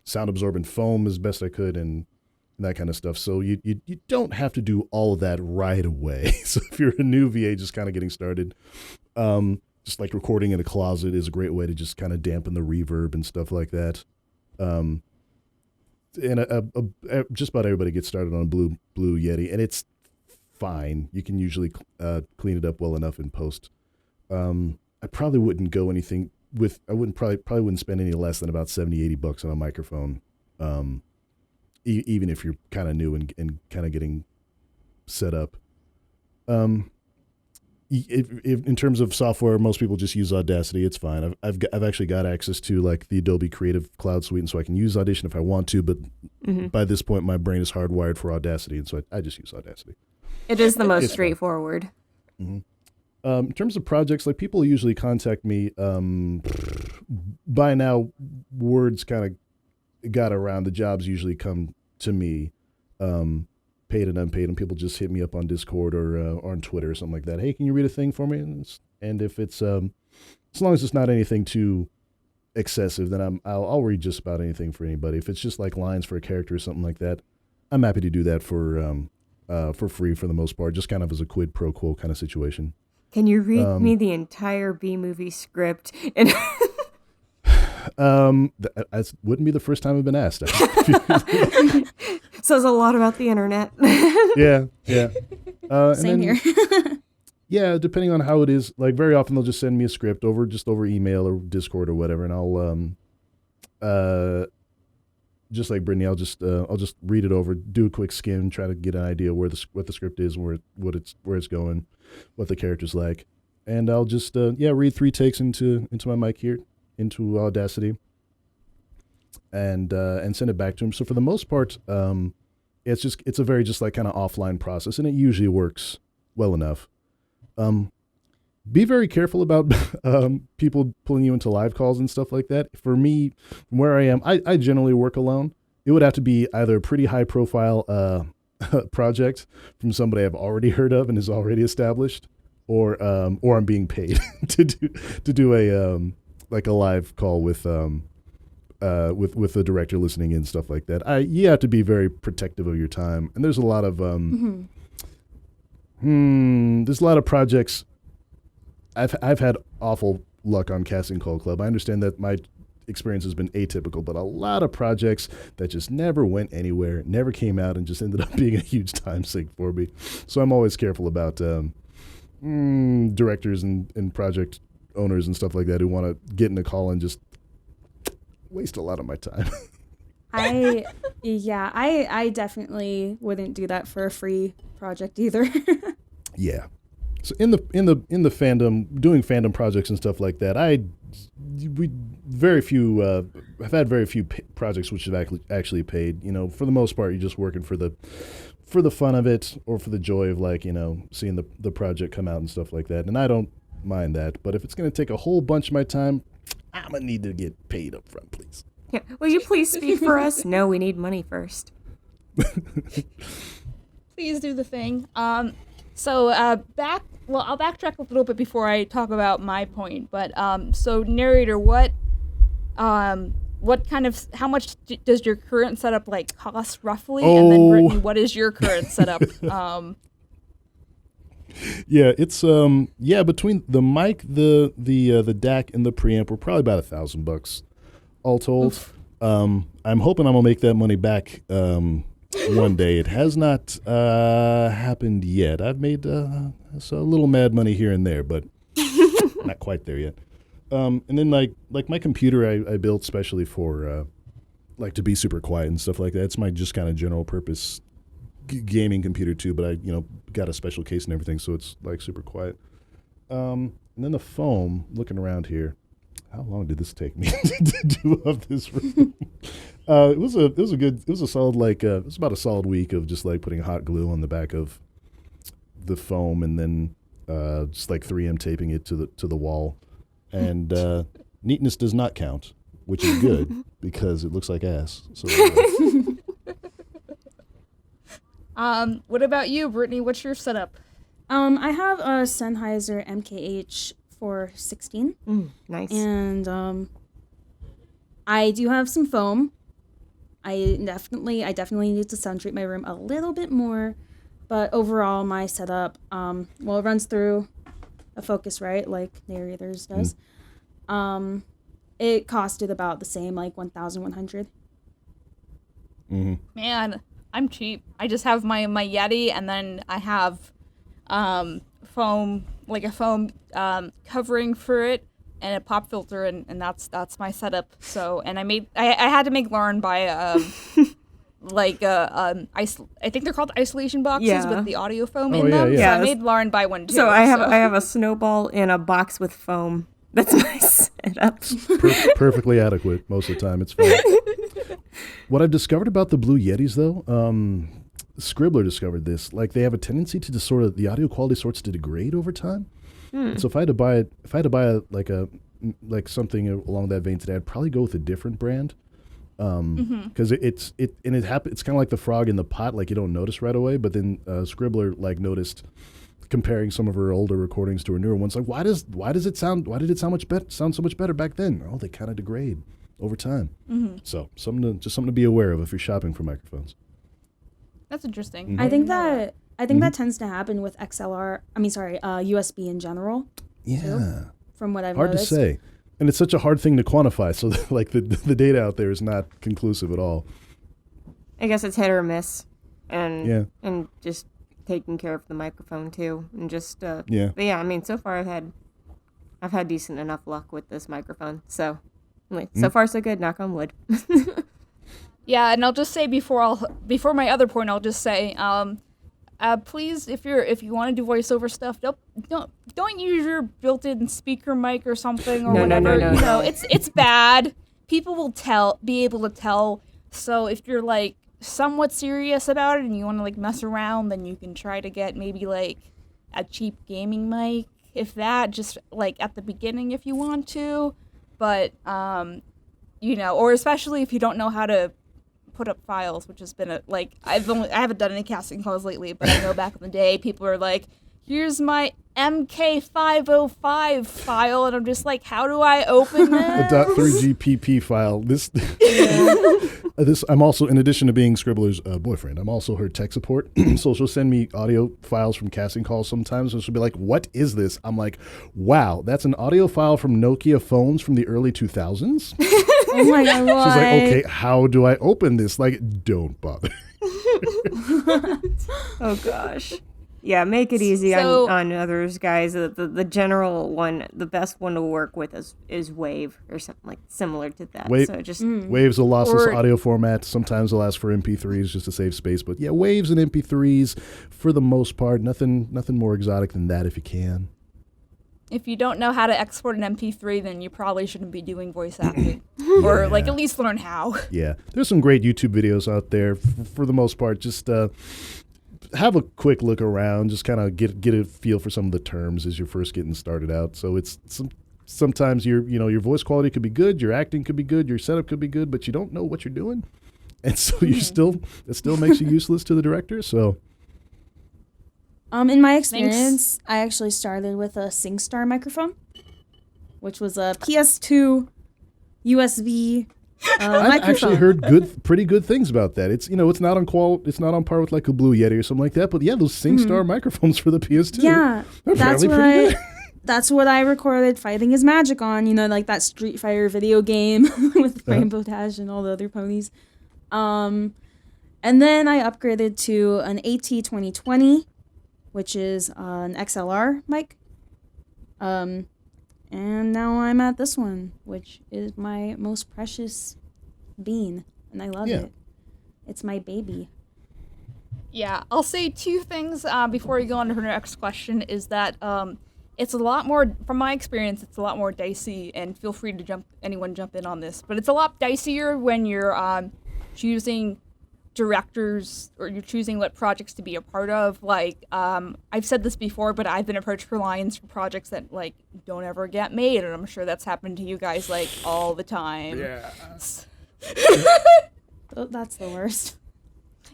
sound absorbent foam as best I could and that kind of stuff. So you don't have to do all of that right away. So if you're a new VA just kind of getting started, just like recording in a closet is a great way to just kind of dampen the reverb and stuff like that. And just about everybody gets started on a Blue Yeti, and it's fine. You can usually clean it up well enough in post. I probably wouldn't go anything with. I wouldn't probably wouldn't spend any less than about $70-$80 on a microphone. Even if you're kind of new and kind of getting set up. If in terms of software, most people just use Audacity. It's fine. I've actually got access to like the Adobe Creative Cloud Suite, and so I can use Audition if I want to. But by this point, my brain is hardwired for Audacity, and so I just use Audacity. It is the most straightforward. In terms of projects, like people usually contact me. By now, words kind of got around. The jobs usually come to me, paid and unpaid, and people just hit me up on Discord or on Twitter or something like that. Hey, can you read a thing for me? And if it's as long as it's not anything too excessive, then I'll read just about anything for anybody. If it's just like lines for a character or something like that, I'm happy to do that for free for the most part, just kind of as a quid pro quo kind of situation. Can you read me the entire B-movie script? And that wouldn't be the first time I've been asked. Says a lot about the internet. Yeah. Same here. Yeah, depending on how it is, like very often they'll just send me a script over email or Discord or whatever, and I'll just like Brittany, I'll just read it over, do a quick skim, try to get an idea what the script is, where it's going, what the character's like, and I'll just read 3 takes into my mic here, into Audacity, and send it back to him. So for the most part, it's a very just like kind of offline process, and it usually works well enough. Be very careful about people pulling you into live calls and stuff like that. For me, from where I am, I generally work alone. It would have to be either a pretty high profile project from somebody I've already heard of and is already established, or I'm being paid to do a like a live call with the director listening in, stuff like that. You have to be very protective of your time, and there's a lot of there's a lot of projects. I've had awful luck on Casting Call Club. I understand that my experience has been atypical, but a lot of projects that just never went anywhere, never came out, and just ended up being a huge time sink for me. So I'm always careful about directors and project owners and stuff like that who want to get in a call and just waste a lot of my time. I definitely wouldn't do that for a free project either. Yeah. So in the fandom, doing fandom projects and stuff like that, I've had very few projects which have actually paid. You know, for the most part, you're just working for the fun of it, or for the joy of, like, you know, seeing the project come out and stuff like that. And I don't mind that. But if it's going to take a whole bunch of my time, I'm going to need to get paid up front, please. Yeah. Will you please speak for us? No, we need money first. Please do the thing. I'll backtrack a little bit before I talk about my point. But so narrator, what kind of, how much does your current setup like cost roughly? And then Brittany, what is your current setup? Yeah, it's between the mic, the DAC, and the preamp, we're probably about $1,000 all told. Oof. I'm hoping I'm gonna make that money back one day. It has not happened yet. I've made a little mad money here and there, but not quite there yet. And then like my computer, I built specially for like to be super quiet and stuff like that. It's my just kind of general purpose gaming computer too, but I got a special case and everything, so it's like super quiet. And then the foam. Looking around here, how long did this take me to do up this room? It was a solid it was about a solid week of just like putting hot glue on the back of the foam and then just like 3M taping it to the wall. And neatness does not count, which is good because it looks like ass. So. What about you, Brittany? What's your setup? I have a Sennheiser MKH 416. Nice. And I do have some foam. I definitely need to sound treat my room a little bit more, but overall my setup, it runs through a Focusrite like Narrators does. It costed about the same, like $1,100. Man, I'm cheap. I just have my Yeti, and then I have foam covering for it, and a pop filter, and that's my setup. So, and I had to make Lauren buy I think they're called isolation boxes with the audio foam in them. Yeah. So I made Lauren buy one too. So I have a snowball in a box with foam. That's my setup. Perfectly adequate most of the time. It's fine. What I've discovered about the Blue Yetis, though, Scribbler discovered this. Like, they have a tendency to just the audio quality sorts to degrade over time. And so if I had to buy something along that vein today, I'd probably go with a different brand. Because it's kind of like the frog in the pot. Like, you don't notice right away, but then Scribbler noticed, comparing some of her older recordings to her newer ones, like why did it sound so much better back then? Oh, they kind of degrade over time. So something to be aware of if you're shopping for microphones. That's interesting. I think that tends to happen with USB in general. Yeah. Too, from what I've hard noticed. to say, and it's such a hard thing to quantify. So the data out there is not conclusive at all. I guess it's hit or miss, and Yeah. just taking care of the microphone too, and just Yeah. But yeah, I mean, so far I've had decent enough luck with this microphone. So so far so good. Knock on wood. Yeah, and I'll just say before my other point, I'll just say, please, if you want to do voiceover stuff, don't use your built-in speaker mic or something or whatever. No. It's bad. People will be able to tell. So if you're like somewhat serious about it and you want to like mess around, then you can try to get maybe like a cheap gaming mic, if that, just like at the beginning if you want to. But or especially if you don't know how to put up files, which has been I haven't done any casting calls lately, but I know back in the day people are like, here's my MK505 file, and I'm just like, how do I open this? A .3GPP file. I'm also, in addition to being Scribbler's boyfriend, I'm also her tech support. So she'll send me audio files from casting calls sometimes, and she'll be like, what is this? I'm like, wow, that's an audio file from Nokia phones from the early 2000s? Oh my God, what? She's like, okay, how do I open this? Like, don't bother. Oh gosh. Yeah, make it easy on others, guys. The general one, the best one to work with is Wave or something like similar to that. So just Wave's a lossless audio format. Sometimes they'll ask for MP3s just to save space, but yeah, Waves and MP3s for the most part. Nothing more exotic than that if you can. If you don't know how to export an MP3, then you probably shouldn't be doing voice acting, or at least learn how. Yeah, there's some great YouTube videos out there. For the most part, just have a quick look around, just kind of get a feel for some of the terms as you're first getting started out. So it's sometimes your voice quality could be good, your acting could be good, your setup could be good, but you don't know what you're doing, and so it still makes you useless to the director. So. In my experience, I actually started with a SingStar microphone, which was a PS2 USB I've microphone. actually heard pretty good things about that. It's it's not on par with like a Blue Yeti or something like that. But yeah, those SingStar microphones for the PS2. Yeah, they're apparently pretty good. That's what I recorded Fighting is Magic on. Like that Street Fighter video game with Rainbow Dash and all the other ponies. And then I upgraded to an AT2020. Which is an XLR mic. And now I'm at this one, which is my most precious bean, and I love it. It's my baby. Yeah, I'll say two things before we go on to her next question, is that it's a lot more, from my experience, it's a lot more dicey, and feel free to anyone jump in on this, but it's a lot dicier when you're choosing directors, or you're choosing what projects to be a part of. Like, I've said this before, but I've been approached for lines for projects that, like, don't ever get made, and I'm sure that's happened to you guys, like, all the time. Yeah. That's the worst.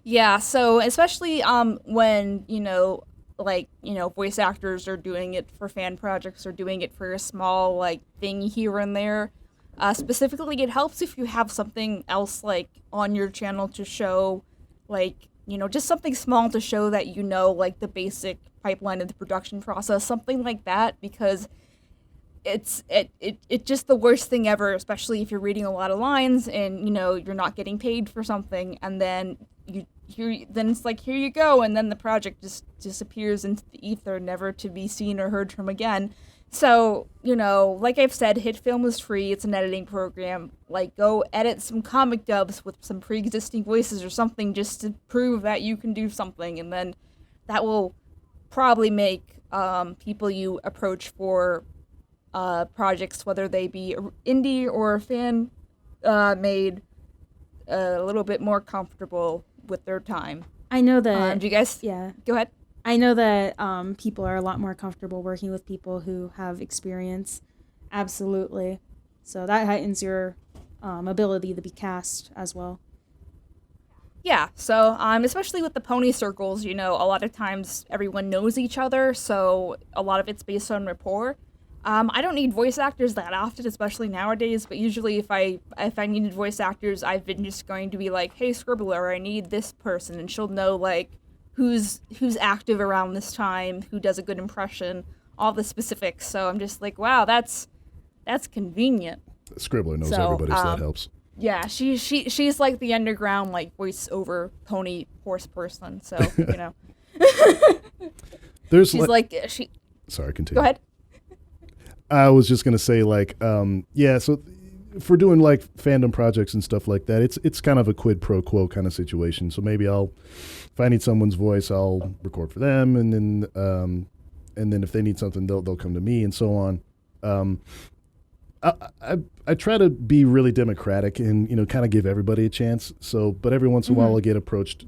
Yeah, so especially when, voice actors are doing it for fan projects or doing it for a small, like, thing here and there. Specifically, it helps if you have something else, like, on your channel to show, like, just something small to show that like, the basic pipeline of the production process, something like that, because it's just the worst thing ever, especially if you're reading a lot of lines and, you're not getting paid for something, and then then it's like, here you go, and then the project just disappears into the ether, never to be seen or heard from again. So, like I've said, HitFilm is free. It's an editing program. Like, go edit some comic dubs with some pre-existing voices or something, just to prove that you can do something, and then that will probably make people you approach for projects, whether they be indie or fan made, a little bit more comfortable with their time. I know that. Do you guys? Yeah. Go ahead. I know that people are a lot more comfortable working with people who have experience. Absolutely. So that heightens your ability to be cast as well. Yeah, so especially with the pony circles, a lot of times everyone knows each other, so a lot of it's based on rapport. I don't need voice actors that often, especially nowadays, but usually if I needed voice actors, I've been just going to be like, hey, Scribbler, I need this person, and she'll know, like, who's active around this time, who does a good impression, all the specifics. So I'm just like, wow, that's convenient. Scribbler knows So, everybody, so that helps. Yeah, she's like the underground, like, voice over pony horse person. So There's she's Sorry, continue. Go ahead. I was just gonna say, like, so if we're doing, like, fandom projects and stuff like that, it's kind of a quid pro quo kind of situation. So maybe if I need someone's voice, I'll record for them, and then if they need something, they'll come to me, and so on. I try to be really democratic and, kind of give everybody a chance. So, but every once in a while I'll get approached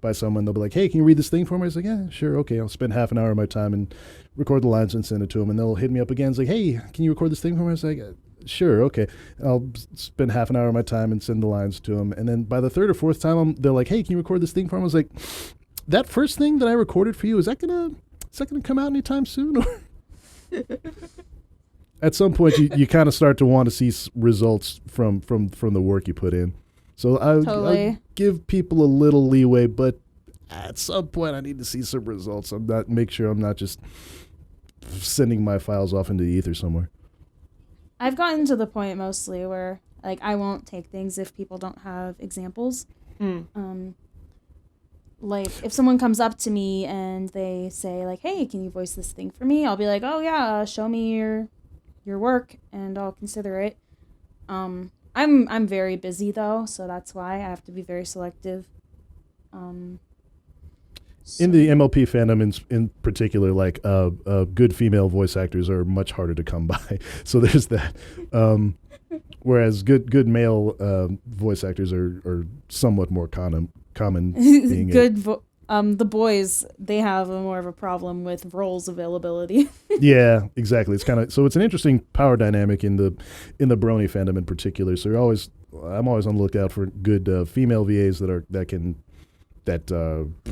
by someone. They'll be like, hey, can you read this thing for me? I was like, yeah, sure. Okay. I'll spend half an hour of my time and record the lines and send it to them. And they'll hit me up again. It's like, hey, can you record this thing for me? I was like, sure. Okay. I'll spend half an hour of my time and send the lines to them. And then by the third or fourth time, they're like, hey, can you record this thing for me? I was like, that first thing that I recorded for you, is that gonna come out anytime soon? At some point, you kind of start to want to see results from the work you put in. So I give people a little leeway, but at some point I need to see some results. Make sure I'm not just sending my files off into the ether somewhere. I've gotten to the point mostly where, like, I won't take things if people don't have examples. Like, if someone comes up to me and they say, like, hey, can you voice this thing for me? I'll be like, oh yeah, show me your work and I'll consider it. I'm very busy though, so that's why I have to be very selective. In the MLP fandom in particular, like, good female voice actors are much harder to come by. So there's that. Whereas good male voice actors are somewhat more common. Being the boys, they have more of a problem with roles availability. Yeah, exactly. It's it's an interesting power dynamic in the brony fandom in particular. So I'm always on the lookout for good female VAs that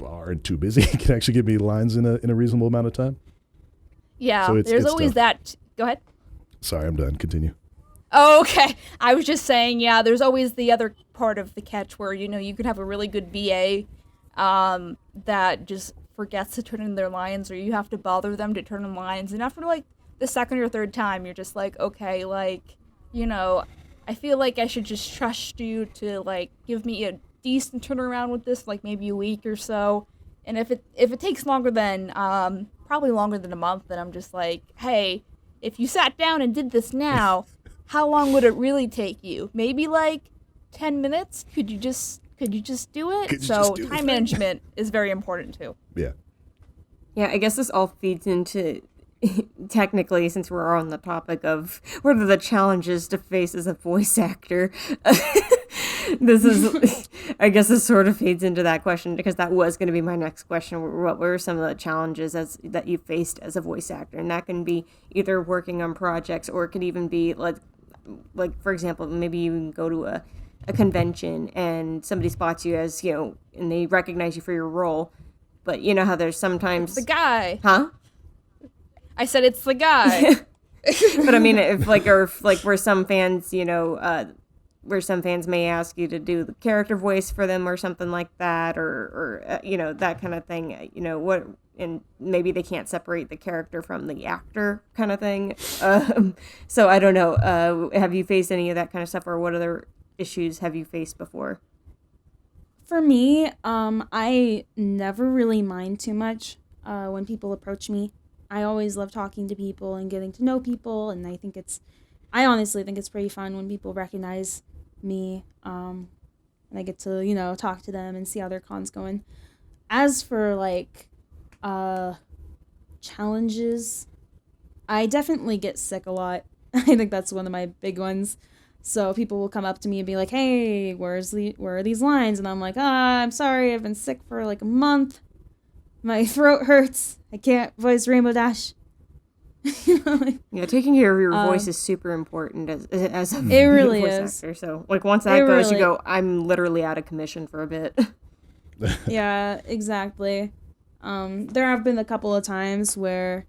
aren't too busy, can actually give me lines in a reasonable amount of time. Yeah, so there's always tough. that. Go ahead. Sorry, I'm done. Continue. Oh, okay. I was just saying, yeah, there's always the other part of the catch where, you could have a really good VA that just forgets to turn in their lines, or you have to bother them to turn in lines. And after, like, the second or third time, you're just like, okay, like, I feel like I should just trust you to, like, give me a decent turnaround with this, like, maybe a week or so. And if it takes longer than, probably longer than a month, then I'm just like, hey, if you sat down and did this now, how long would it really take you? Maybe, like, 10 minutes? Could you just Could you just do it? Could you So just do the time thing? management is very important too. Yeah. Yeah, I guess this all feeds into, technically, since we're on the topic of what are the challenges to face as a voice actor, I guess this sort of feeds into that question, because that was going to be my next question. What were some of the challenges that you faced as a voice actor? And that can be either working on projects, or it could even be like for example, maybe you can go to a convention and somebody spots you as, and they recognize you for your role. But you know how there's sometimes... The guy. Huh? I said it's the guy. But I mean, if where some fans, where some fans may ask you to do the character voice for them or something like that, or that kind of thing, what, and maybe they can't separate the character from the actor kind of thing. So I don't know. Have you faced any of that kind of stuff, or what other issues have you faced before? For me, I never really mind too much when people approach me. I always love talking to people and getting to know people, and I honestly think it's pretty fun when people recognize me, and I get to, talk to them and see how their con's going. As for, challenges, I definitely get sick a lot. I think that's one of my big ones. So people will come up to me and be like, hey, where are these lines? And I'm like, I'm sorry, I've been sick for a month. My throat hurts. I can't voice Rainbow Dash. Yeah, taking care of your voice is super important as a it really voice is. actor. So once that goes, you go, I'm literally out of commission for a bit. Yeah, exactly. There have been a couple of times where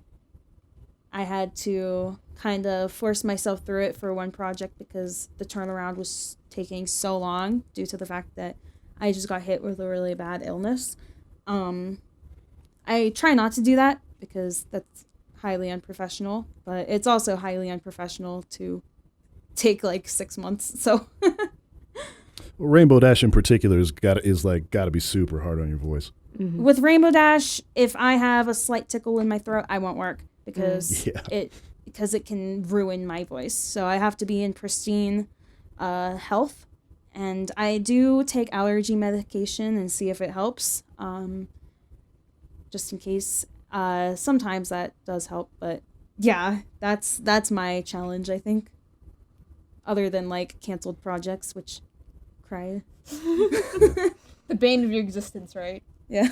I had to kind of force myself through it for one project because the turnaround was taking so long due to the fact that I just got hit with a really bad illness. I try not to do that because that's highly unprofessional, but it's also highly unprofessional to take 6 months. So Rainbow Dash in particular is got to be super hard on your voice. Mm-hmm. With Rainbow Dash, if I have a slight tickle in my throat, I won't work because it can ruin my voice. So I have to be in pristine health, and I do take allergy medication and see if it helps, just in case. Sometimes that does help, but yeah, that's my challenge, I think. Other than canceled projects, which cry. The bane of your existence, right? Yeah.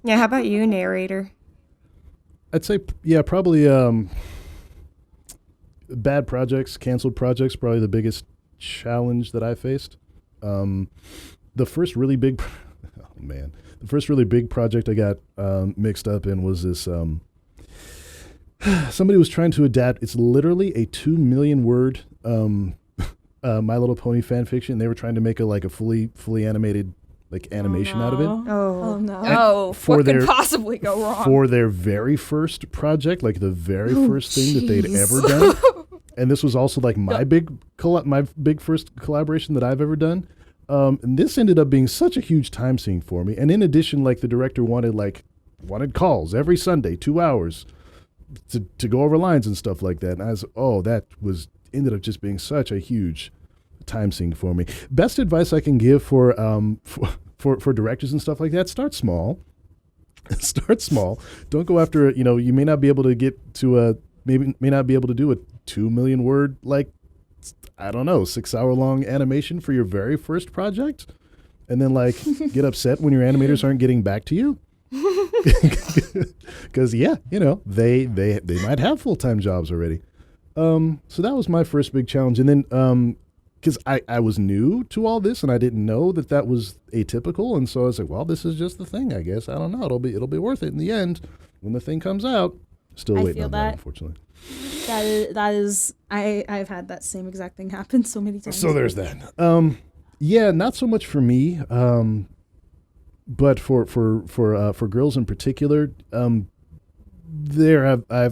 Yeah, how about you, narrator? I'd say, probably bad projects, canceled projects, probably the biggest challenge that I faced. The first really big, the first really big project I got mixed up in was this. Somebody was trying to adapt. It's literally a 2 million word My Little Pony fan fiction. They were trying to make a fully animated animation out of it. Oh no. Oh, what could possibly go wrong? For their very first project, the very first thing that they'd ever done. And this was also my big first collaboration that I've ever done. And this ended up being such a huge time sink for me. And in addition, the director wanted calls every Sunday, 2 hours to go over lines and stuff like that. And I was, ended up just being such a huge time sink for me. Best advice I can give for directors and stuff like that: start small. Start small. Don't go after you may not be able to get to may not be able to do a 2 million word 6 hour long animation for your very first project, and then get upset when your animators aren't getting back to you. Because they might have full-time jobs already. So that was my first big challenge, and then because I was new to all this and I didn't know that was atypical, and so I was like, well, this is just the thing, I guess. I don't know. It'll be worth it in the end when the thing comes out. Still waiting on that, unfortunately. That is I've had that same exact thing happen so many times. So there's that. Yeah, not so much for me. But for girls in particular, I've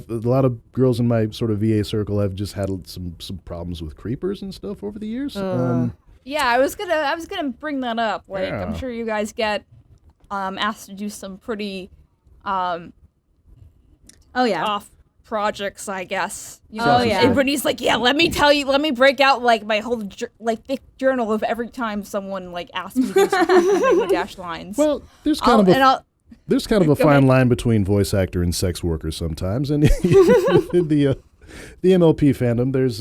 a lot of girls in my sort of VA circle have just had some problems with creepers and stuff over the years. Yeah, I was gonna bring that up. I'm sure you guys get asked to do some pretty off projects, I guess. You Oh, know? yeah. And Brittany's like, yeah, let me break out like my whole thick journal of every time someone like asks me to do something dash lines. Well, there's kind of a Go fine ahead. line between voice actor and sex worker sometimes, and in the MLP fandom, there's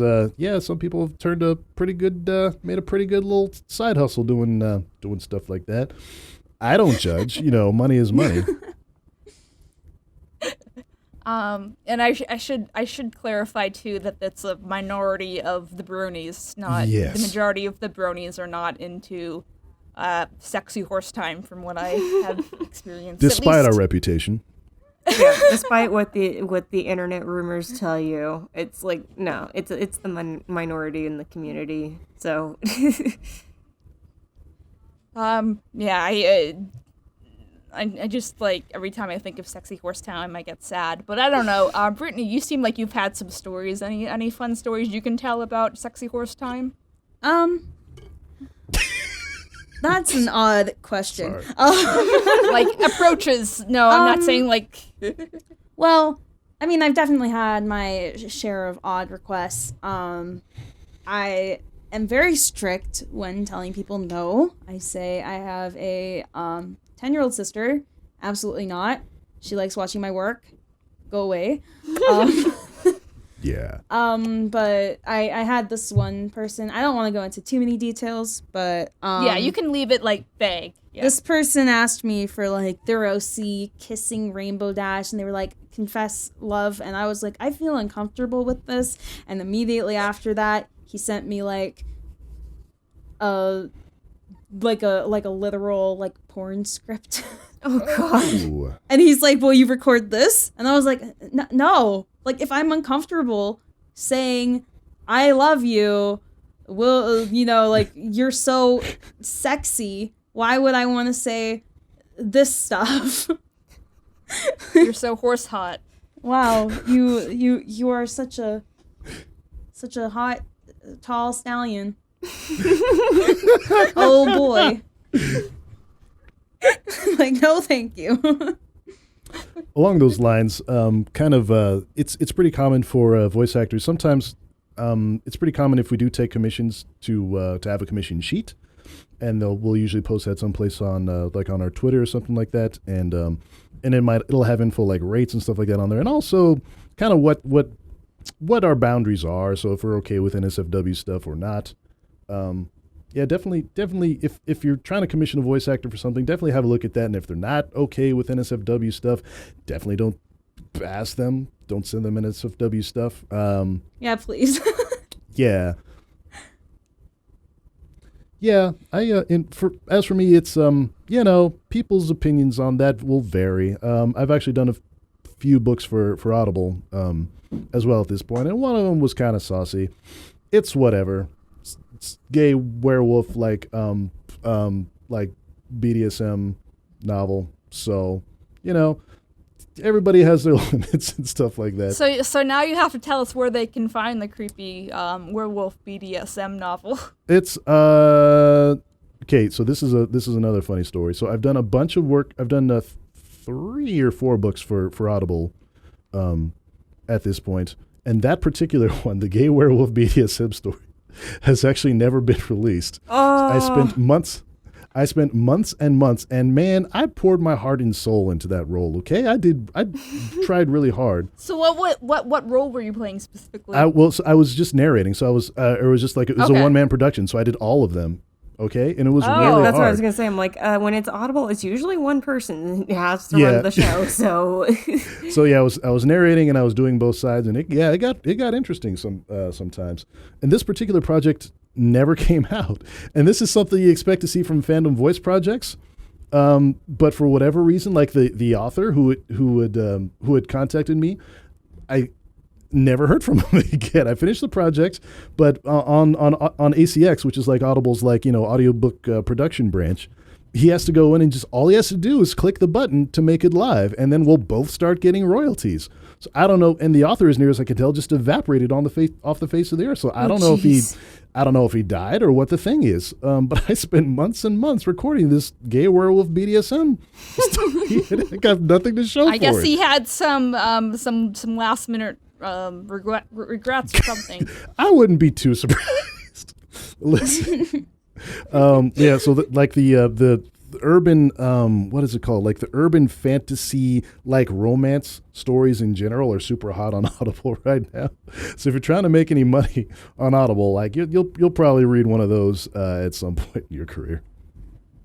some people have turned a pretty good, made a pretty good little side hustle doing stuff like that. I don't judge, money is money. And I should clarify too that that's a minority of the bronies, not Yes. the majority of the bronies are not into sexy horse time, from what I have experienced. Despite our reputation. Yeah, despite what the internet rumors tell you, it's like no, it's the minority in the community. So, I just like every time I think of sexy horse time, I get sad. But I don't know, Brittany, you seem like you've had some stories. Any fun stories you can tell about sexy horse time? That's an odd question. Like approaches? No, I'm not saying like. Well, I mean, I've definitely had my share of odd requests. I am very strict when telling people no. I say I have a 10-year-old sister. Absolutely not. She likes watching my work. Go away. Yeah. But I had this one person. I don't want to go into too many details, but Yeah, you can leave it like vague. Yeah. this person asked me for like their OC kissing Rainbow Dash, and they were like, confess love, and I was like, I feel uncomfortable with this. And immediately after that, he sent me like a literal like porn script. oh god, Ooh. And he's like, will you record this? And I was like, no. Like, if I'm uncomfortable saying I love you, like, you're so sexy, why would I want to say this stuff? You're so horse hot. Wow, you are such a hot, tall stallion. Oh boy. Like, no thank you. Along those lines, it's pretty common for voice actors. Sometimes it's pretty common if we do take commissions to have a commission sheet, and we'll usually post that someplace on on our Twitter or something like that, and it'll have info like rates and stuff like that on there, and also kind of what our boundaries are. So if we're okay with NSFW stuff or not. Yeah, definitely. If you're trying to commission a voice actor for something, definitely have a look at that. And if they're not okay with NSFW stuff, definitely don't ask them. Don't send them NSFW stuff. Yeah, please. Yeah. Yeah. As for me, it's people's opinions on that will vary. I've actually done a few books for Audible as well at this point, and one of them was kind of saucy. It's whatever. Gay werewolf like BDSM novel. So, everybody has their limits and stuff like that. So now you have to tell us where they can find the creepy werewolf BDSM novel. It's okay, so this is another funny story. So I've done a bunch of work. I've done 3 or 4 books for Audible at this point. And that particular one, the gay werewolf BDSM story, has actually never been released. Oh. I spent months and months, and man, I poured my heart and soul into that role. Okay, I tried really hard. So what role were you playing specifically? I was just narrating, so I was it was just like it was a Okay. 1-man production, so I did all of them. Okay, and it was Oh. really that's what I hard. was gonna say. I'm like, when it's Audible, it's usually one person who has to Yeah. run the show. So So yeah, I was narrating and I was doing both sides, and it got interesting sometimes. And this particular project never came out, and this is something you expect to see from fandom voice projects. But for whatever reason, like the author who had contacted me, I never heard from him again. I finished the project, but on ACX, which is like Audible's audiobook production branch, he has to go in and just all he has to do is click the button to make it live, and then we'll both start getting royalties. So I don't know, and the author, as near as I can tell, just evaporated off the face of the earth. So I don't know if he, I don't know if he died or what the thing is, but I spent months and months recording this gay werewolf BDSM story. I got nothing to show for it. I guess he had some last minute regrets or something. I wouldn't be too surprised. Listen, yeah. So the urban, what is it called? Like the urban fantasy, like romance stories in general are super hot on Audible right now. So if you're trying to make any money on Audible, like you'll probably read one of those at some point in your career.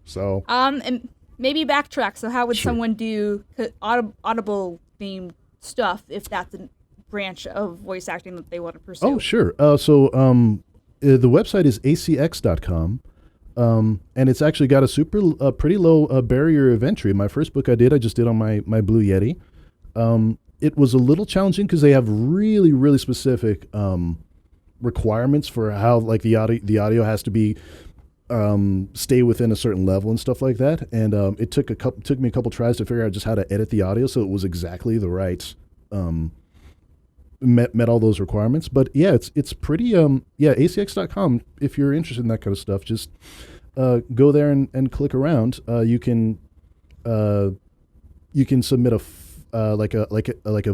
So and maybe backtrack. So how would someone do Audible themed stuff if that's a branch of voice acting that they want to pursue? Oh, sure. The website is acx.com. And it's actually got a pretty low barrier of entry. My first book I just did on my Blue Yeti. It was a little challenging because they have really, really specific requirements for how like the audio has to be stay within a certain level and stuff like that. And it took me a couple tries to figure out just how to edit the audio so it was exactly the right met all those requirements. But yeah, it's pretty acx.com. If you're interested in that kind of stuff, just go there and click around. You can submit a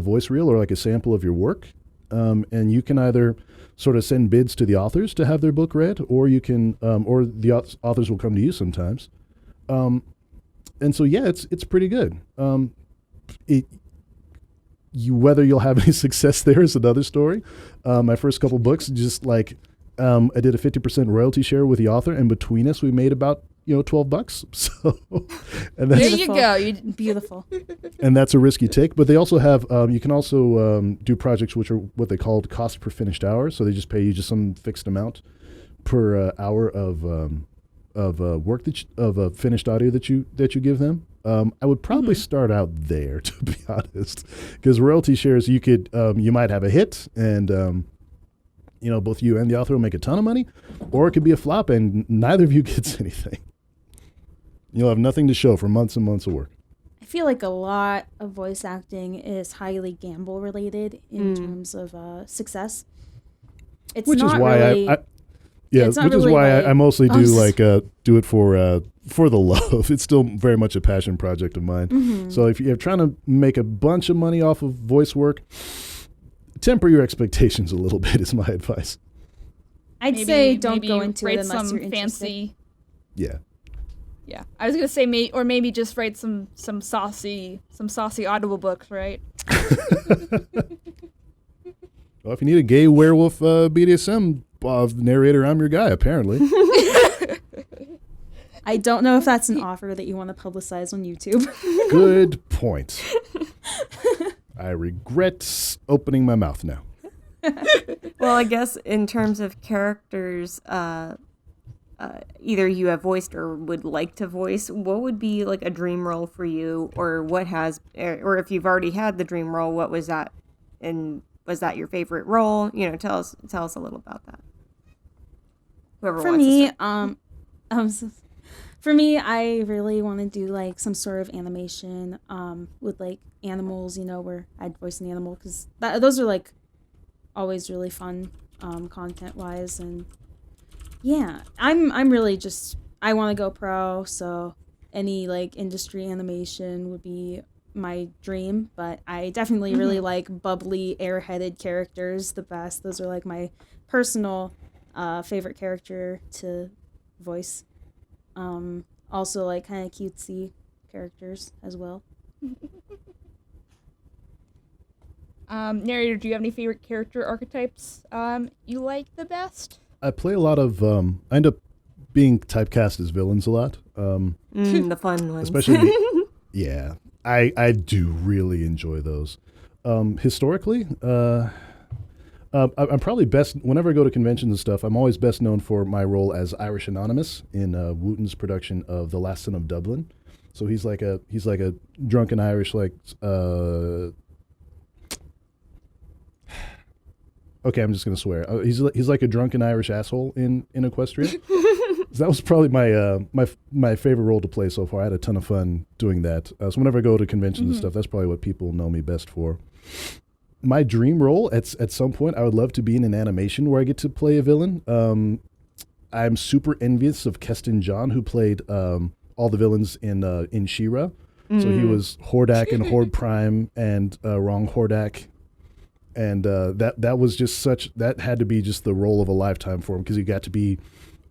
voice reel or like a sample of your work, and you can either sort of send bids to the authors to have their book read, or you can or the authors will come to you sometimes. And so yeah, it's pretty good. Whether you'll have any success there is another story. My first couple books, just like I did a 50% royalty share with the author, and between us, we made about $12. So, and there you go. Beautiful. And that's a risky take. But they also have you can also do projects which are what they called cost per finished hour. So they just pay you just some fixed amount per hour of work of finished audio that you give them. I would probably start out there, to be honest, because royalty shares, you might have a hit and, both you and the author will make a ton of money, or it could be a flop and neither of you gets anything. You'll have nothing to show for months and months of work. I feel like a lot of voice acting is highly gamble related in terms of success. It's which not is why really, I mostly do it for the love. It's still very much a passion project of mine. Mm-hmm. So if you're trying to make a bunch of money off of voice work, temper your expectations a little bit is my advice. I'd say don't go into it unless you're interested. Fancy. Yeah. Yeah, I was gonna say maybe just write some saucy Audible books, right? Well, if you need a gay werewolf BDSM narrator, I'm your guy, apparently. I don't know if that's an offer that you want to publicize on YouTube. Good point. I regret opening my mouth now. Well, I guess in terms of characters, either you have voiced or would like to voice, what would be like a dream role for you, or or if you've already had the dream role, what was that, and was that your favorite role? Tell us a little about that. Whoever for wants me, to start. For me, I really want to do like some sort of animation with like animals, where I'd voice an animal, because those are like always really fun content wise. And yeah, I'm really just, I want to go pro, so any like industry animation would be my dream. But I definitely really like bubbly, airheaded characters the best. Those are like my personal favorite character to voice. Also like kind of cutesy characters as well. Narrator, do you have any favorite character archetypes you like the best? I play a lot of I end up being typecast as villains a lot. The fun ones. Especially yeah. I do really enjoy those. Historically, I'm probably best, whenever I go to conventions and stuff, I'm always best known for my role as Irish Anonymous in Wooten's production of The Last Son of Dublin. So he's like a drunken Irish, like, okay, I'm just going to swear. He's like a drunken Irish asshole in Equestria. That was probably my favorite role to play so far. I had a ton of fun doing that. So whenever I go to conventions and stuff, that's probably what people know me best for. my dream role at some point, I would love to be in an animation where I get to play a villain. I'm super envious of Keston John, who played all the villains in She-Ra. So he was Hordak in Horde Prime and Wrong Hordak. And that was just that had to be just the role of a lifetime for him, because he got to be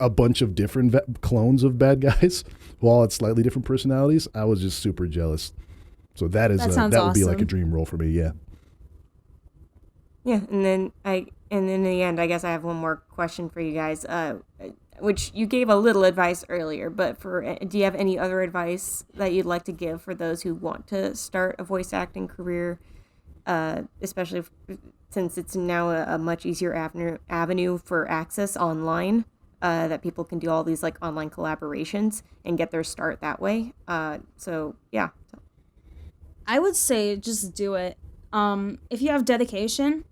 a bunch of different clones of bad guys who all had slightly different personalities. I was just super jealous. So that would be like a dream role for me. Yeah. Yeah, and then in the end, I guess I have one more question for you guys, which you gave a little advice earlier, but do you have any other advice that you'd like to give for those who want to start a voice acting career, especially since it's now a much easier avenue for access online, that people can do all these like online collaborations and get their start that way? So yeah. I would say just do it. If you have dedication,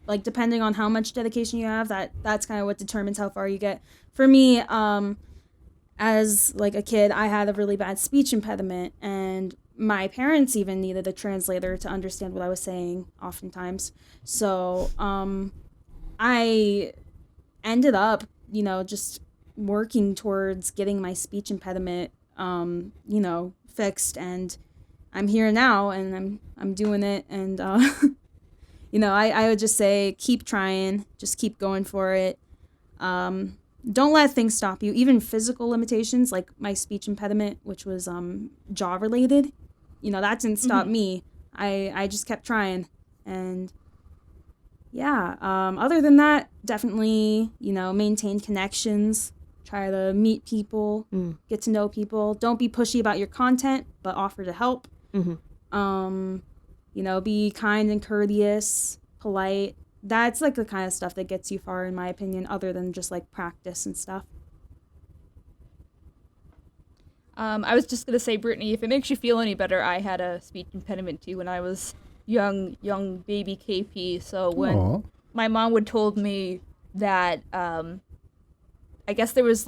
like depending on how much dedication you have, that's kind of what determines how far you get. For me, as like a kid, I had a really bad speech impediment, and my parents even needed a translator to understand what I was saying oftentimes. So I ended up, just working towards getting my speech impediment, fixed, and I'm here now, and I'm doing it, and I would just say keep trying, just keep going for it. Don't let things stop you, even physical limitations like my speech impediment, which was jaw related. That didn't stop me. I just kept trying, and yeah. Other than that, definitely maintain connections. Try to meet people, get to know people. Don't be pushy about your content, but offer to help. Be kind and courteous, polite. That's like the kind of stuff that gets you far, in my opinion, other than just like practice and stuff. I was just gonna say, Brittany, if it makes you feel any better, I had a speech impediment too when I was young baby KP. So when my mom would told me that, I guess there was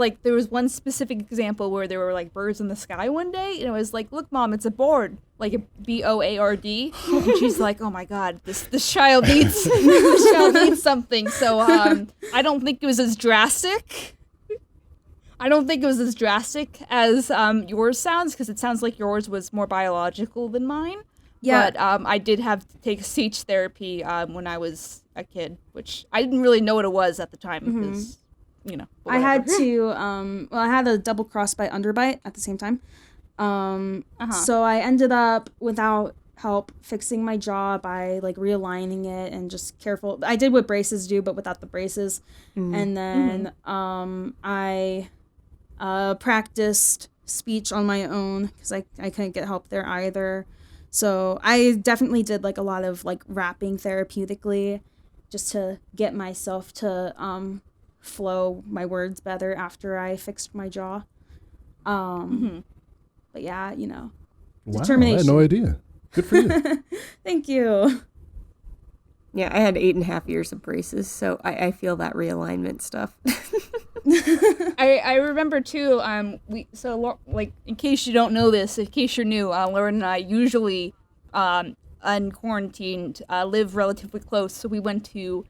one specific example where there were like birds in the sky one day, and it was like, look, Mom, it's a board, like a BOARD, and she's like, oh my God, this child needs something. So I don't think it was as drastic. As yours sounds, because it sounds like yours was more biological than mine. Yeah. But I did have to take speech therapy when I was a kid, which I didn't really know what it was at the time because. I had to, I had a double crossbite underbite at the same time. So I ended up, without help, fixing my jaw by like realigning it and just careful. I did what braces do, but without the braces. And then I practiced speech on my own because I couldn't get help there either. So I definitely did like a lot of like rapping therapeutically just to get myself to flow my words better after I fixed my jaw. But yeah, Wow, determination. I had no idea. Good for you. Thank you. Yeah, I had 8.5 years of braces, so I feel that realignment stuff. I remember too. In case you don't know this, in case you're new, Lauren and I usually, unquarantined, live relatively close. So we went to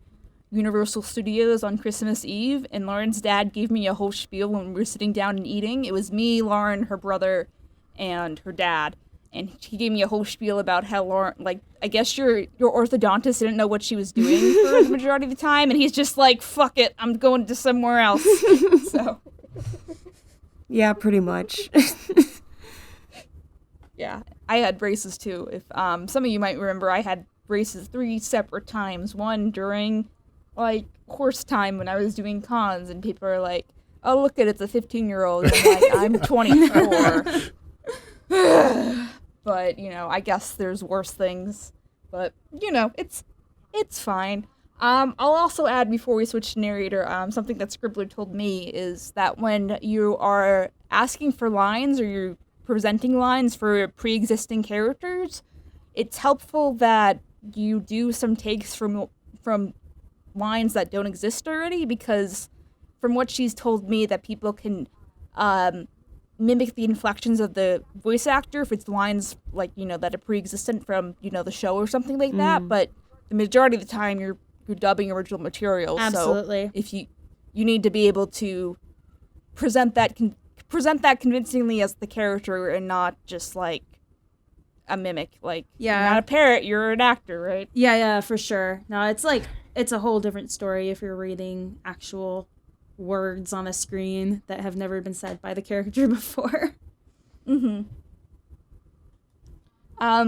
Universal Studios on Christmas Eve, and Lauren's dad gave me a whole spiel when we were sitting down and eating. It was me, Lauren, her brother, and her dad. And he gave me a whole spiel about how Lauren, I guess your orthodontist didn't know what she was doing for the majority of the time, and he's just like, fuck it, I'm going to somewhere else. So. Yeah, pretty much. Yeah, I had braces too. If some of you might remember, I had braces 3 separate times. One during, horse time when I was doing cons, and people are like, oh, look it's a 15-year-old. And I'm like, I'm 24. But, I guess there's worse things. But, it's fine. I'll also add, before we switch to narrator, something that Scribbler told me is that when you are asking for lines or you're presenting lines for pre-existing characters, it's helpful that you do some takes from lines that don't exist already, because from what she's told me, that people can mimic the inflections of the voice actor if it's lines that are pre-existent from the show or something like that, but the majority of the time you're dubbing original material. Absolutely. So if you need to be able to present that convincingly as the character and not just like a mimic. Like, Yeah. you're not a parrot, you're an actor, right? Yeah, for sure. No, it's a whole different story if you're reading actual words on a screen that have never been said by the character before. Mm-hmm.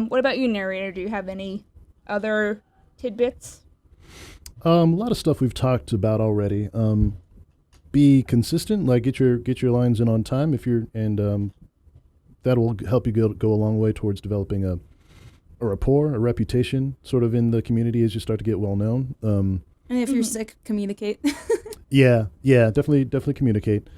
What about you, narrator? Do you have any other tidbits? A lot of stuff we've talked about already. Be consistent, like get your lines in on time that will help you go a long way towards developing a rapport, a reputation, sort of in the community as you start to get well known. And if you're sick, communicate. Yeah, definitely communicate.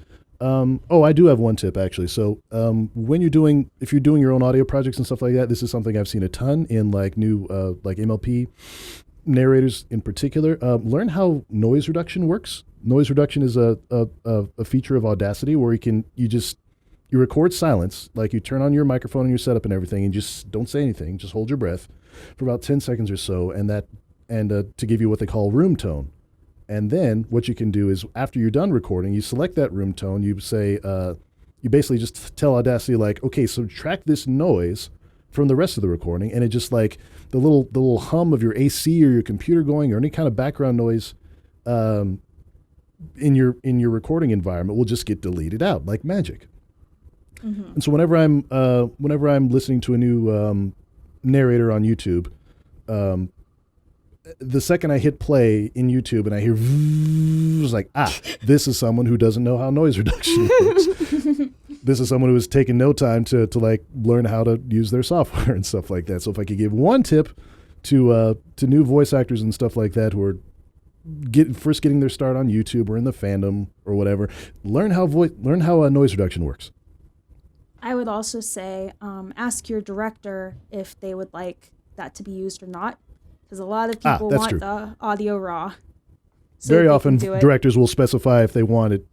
I do have one tip actually. So if you're doing your own audio projects and stuff like that, this is something I've seen a ton in like new like MLP narrators in particular. Learn how noise reduction works. Noise reduction is a feature of Audacity where you record silence, like you turn on your microphone and your setup and everything, and just don't say anything, just hold your breath for about 10 seconds or so, and to give you what they call room tone. And then what you can do is after you're done recording, you select that room tone. You say, you basically just tell Audacity like, okay, subtract this noise from the rest of the recording, and it just like the little hum of your AC or your computer going or any kind of background noise in your recording environment will just get deleted out like magic. Mm-hmm. And so whenever I'm listening to a new narrator on YouTube, the second I hit play in YouTube and I hear it's like, this is someone who doesn't know how noise reduction works. This is someone who has taken no time to like learn how to use their software and stuff like that. So if I could give one tip to new voice actors and stuff like that who are first getting their start on YouTube or in the fandom or whatever, learn how noise reduction works. I would also say ask your director if they would like that to be used or not, because a lot of people want true. the audio raw. So very often directors will specify if they want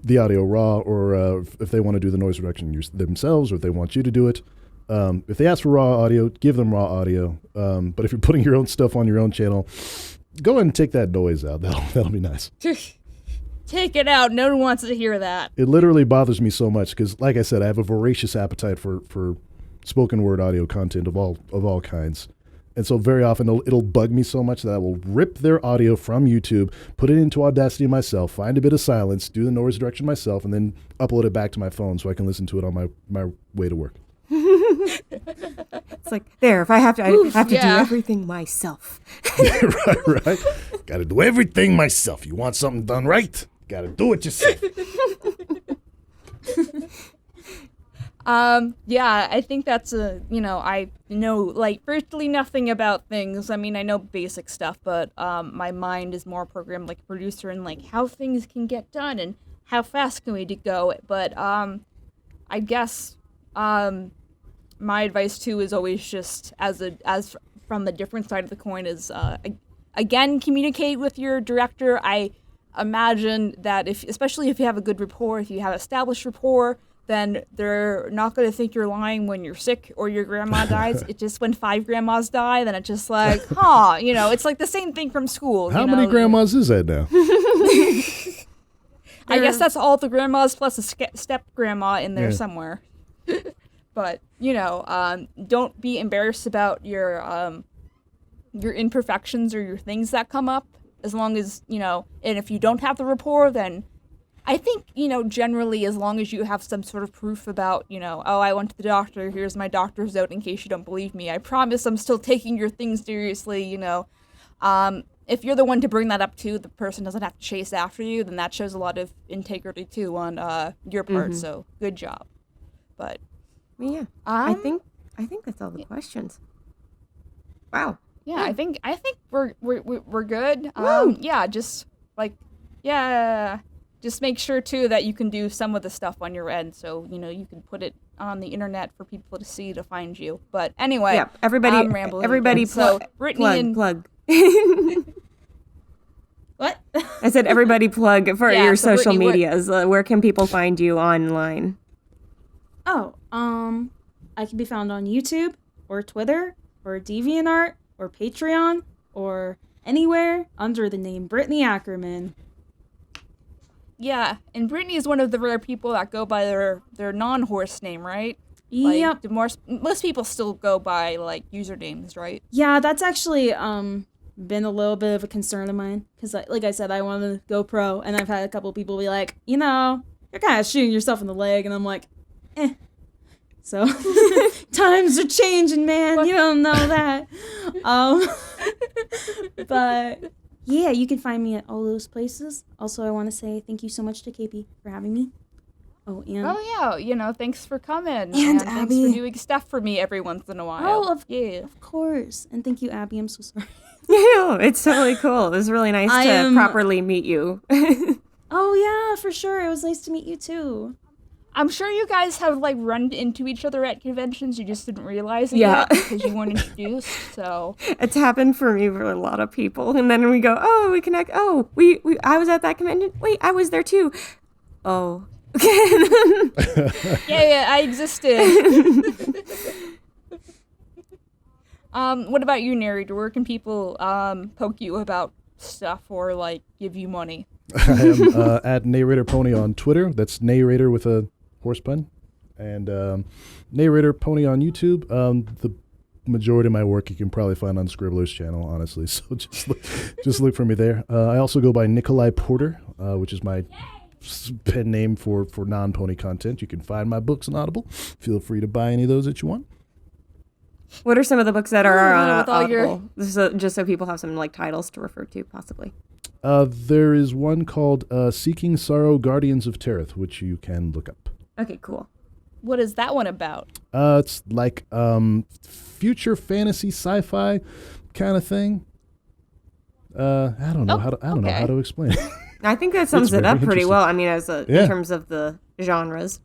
the audio raw or if they want to do the noise reduction themselves or if they want you to do it. If they ask for raw audio, give them raw audio. But if you're putting your own stuff on your own channel, go ahead and take that noise out. That'll be nice. Take it out. No one wants to hear that. It literally bothers me so much because, like I said, I have a voracious appetite for spoken word audio content of all kinds. And so very often it'll bug me so much that I will rip their audio from YouTube, put it into Audacity myself, find a bit of silence, do the noise reduction myself, and then upload it back to my phone so I can listen to it on my way to work. It's like, if I have to, I have to do everything myself. right. Got to do everything myself. You want something done right? Got to do it yourself. I think that's I know like virtually nothing about things. I mean, I know basic stuff, but my mind is more programmed like a producer and like how things can get done and how fast can we go. But I guess my advice too is always just as from the different side of the coin is again, communicate with your director. I imagine that especially if you have a good rapport, if you have established rapport, then they're not going to think you're lying when you're sick or your grandma dies. It's just when 5 grandmas die, then it's just like, it's like the same thing from school. How many grandmas is that now? I guess that's all the grandmas plus a step grandma in there somewhere. But, don't be embarrassed about your imperfections or your things that come up, as long as, and if you don't have the rapport, then I think, generally, as long as you have some sort of proof about, I went to the doctor, here's my doctor's note in case you don't believe me. I promise I'm still taking your things seriously, If you're the one to bring that up to, the person doesn't have to chase after you, then that shows a lot of integrity, too, on your part, so good job. But, yeah, I think that's all the questions. Wow. Yeah, I think we're good. Just make sure too that you can do some of the stuff on your end, so you can put it on the internet for people to see to find you. But anyway, yeah, everybody so Brittany plug. What? I said everybody plug for your social medias. Where can people find you online? Oh, I can be found on YouTube or Twitter or DeviantArt or Patreon or anywhere under the name Brittany Ackerman. Yeah, and Brittany is one of the rare people that go by their non-horse name, right? Like, Yep. Most people still go by, like, usernames, right? Yeah, that's actually been a little bit of a concern of mine. Because, like I said, I want to go pro. And I've had a couple people be like, you're kind of shooting yourself in the leg. And I'm like, So, times are changing, man. You don't know that. But, yeah, you can find me at all those places. Also, I want to say thank you so much to KP for having me. Oh, and yeah, thanks for coming. And thanks Abby. for doing stuff for me every once in a while. Oh, yeah. of course. And thank you, Abby. I'm so sorry. Yeah, it's totally cool. It was really nice to properly meet you. Oh, yeah, for sure. It was nice to meet you, too. I'm sure you guys have, like, run into each other at conventions. You just didn't realize it Yeah. yet because you weren't introduced, so... It's happened for me for a lot of people. And then we go, oh, we connect. Oh, I was at that convention. Wait, I was there too. Oh. yeah, I existed. What about you, narrator? Where can people poke you about stuff or, like, give you money? I am at NeighratorPony on Twitter. That's narrator with a horse pun. And NeighratorPony on YouTube. The majority of my work you can probably find on Scribbler's channel, honestly. So just look for me there. I also go by Nikolai Porter, which is my pen name for non-pony content. You can find my books on Audible. Feel free to buy any of those that you want. What are some of the books that are on with all Audible? Just so people have some like titles to refer to, possibly. There is one called Seeking Sorrow, Guardians of Tereth, which you can look up. Okay, cool. What is that one about? It's like future fantasy sci-fi kind of thing. I don't know how to explain it. I think that sums it up pretty well. I mean, in terms of the genres.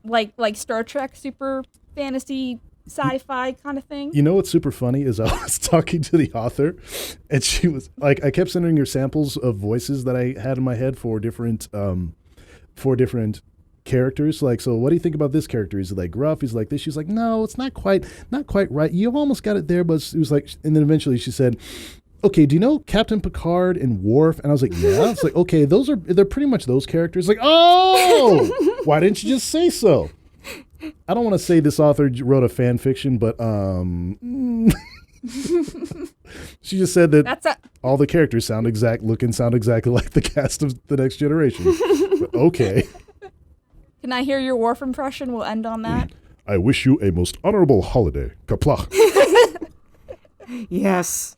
Like Star Trek, super fantasy, sci-fi kind of thing? You know what's super funny is I was talking to the author, and she was like, I kept sending her samples of voices that I had in my head for different characters. Like, so what do you think about this character? Is it like gruff? He's like this. She's like, no, it's not quite right. You almost got it there, but it was like, and then eventually she said, okay, do you know Captain Picard and Worf? And I was like, yeah. It's like, okay, they're pretty much those characters. Like, oh, why didn't you just say so? I don't want to say this author wrote a fan fiction, but she just said that all the characters sound exactly like the cast of The Next Generation. But okay. Can I hear your Worf impression? We'll end on that. I wish you a most honorable holiday. Kapla. Yes.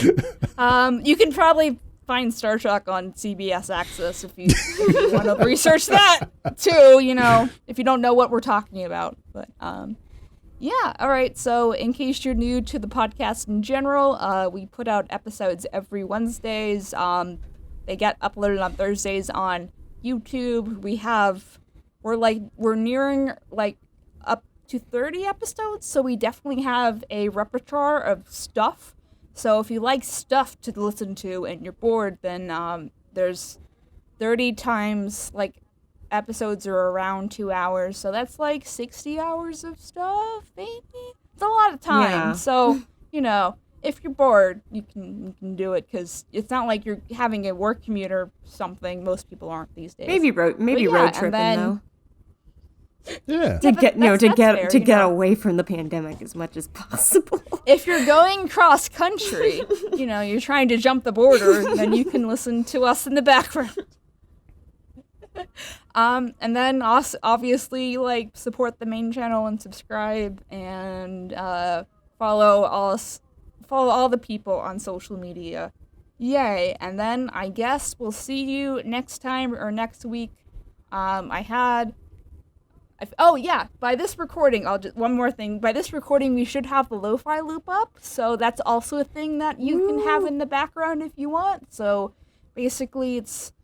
You can probably find Star Trek on CBS Access if you want to research that too, if you don't know what we're talking about. But yeah, all right. So in case you're new to the podcast in general, we put out episodes every Wednesdays. They get uploaded on Thursdays on YouTube. We're nearing like up to 30 episodes, so we definitely have a repertoire of stuff. So if you like stuff to listen to and you're bored, then there's 30 times, like, episodes are around 2 hours. So that's like 60 hours of stuff, maybe? It's a lot of time. Yeah. So, if you're bored, you can do it, because it's not like you're having a work commute or something. Most people aren't these days. Maybe road tripping, though. Yeah. To That's get away from the pandemic as much as possible. If you're going cross country, you're trying to jump the border, then you can listen to us in the background. And then also, obviously, like, support the main channel and subscribe, and follow all the people on social media. Yay. And then I guess we'll see you next time or next week. By this recording, one more thing. By this recording, we should have the lo-fi loop up, so that's also a thing that you can have in the background if you want. So basically, it's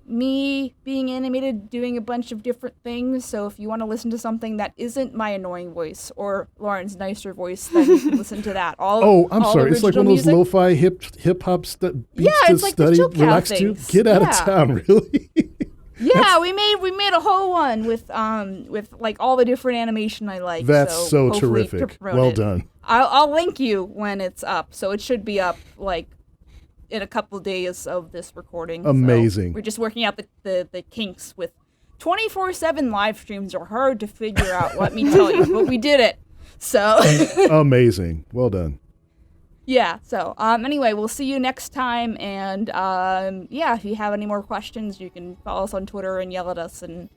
me being animated, doing a bunch of different things. So if you want to listen to something that isn't my annoying voice or Lauren's nicer voice, then you can listen to that. I'm sorry. It's like one of those lo-fi hip hop beats to like study, relax to. Get out of town, really. Yeah, we made a whole one with like all the different animation I like. That's so hopefully terrific. to promote Well it. done. I'll link you when it's up, so it should be up like in a couple days of this recording. Amazing. So we're just working out the kinks with 24/7 live streams are hard to figure out, let me tell you, but we did it. So Amazing. Well done. yeah. So anyway, we'll see you next time, and yeah, if you have any more questions, you can follow us on Twitter and yell at us, and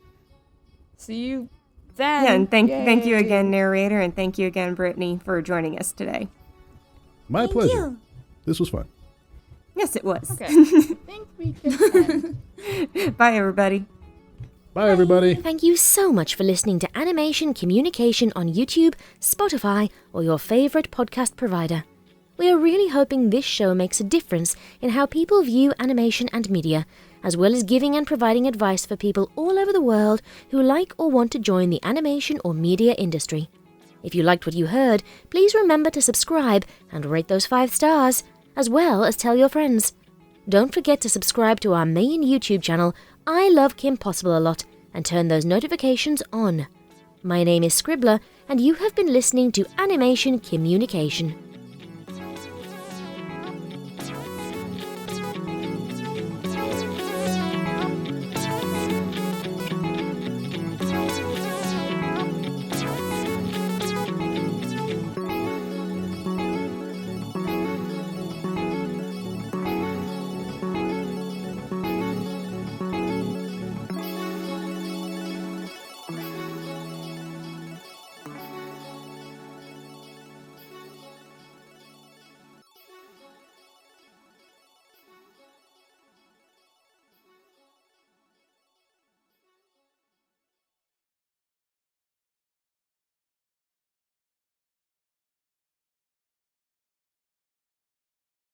see you then. Yeah, and thank you Yay. again, narrator, and thank you again, Brittany, for joining us today. My pleasure. This was fun. Yes, it was. Okay. Think we can end. Bye, everybody. Bye, everybody. Thank you so much for listening to Animation Kimmunication on YouTube, Spotify, or your favorite podcast provider. We are really hoping this show makes a difference in how people view animation and media, as well as giving and providing advice for people all over the world who like or want to join the animation or media industry. If you liked what you heard, please remember to subscribe and rate those 5 stars, as well as tell your friends. Don't forget to subscribe to our main YouTube channel, I Love Kim Possible a Lot, and turn those notifications on. My name is Scribbler, and you have been listening to Animation Kimmunication.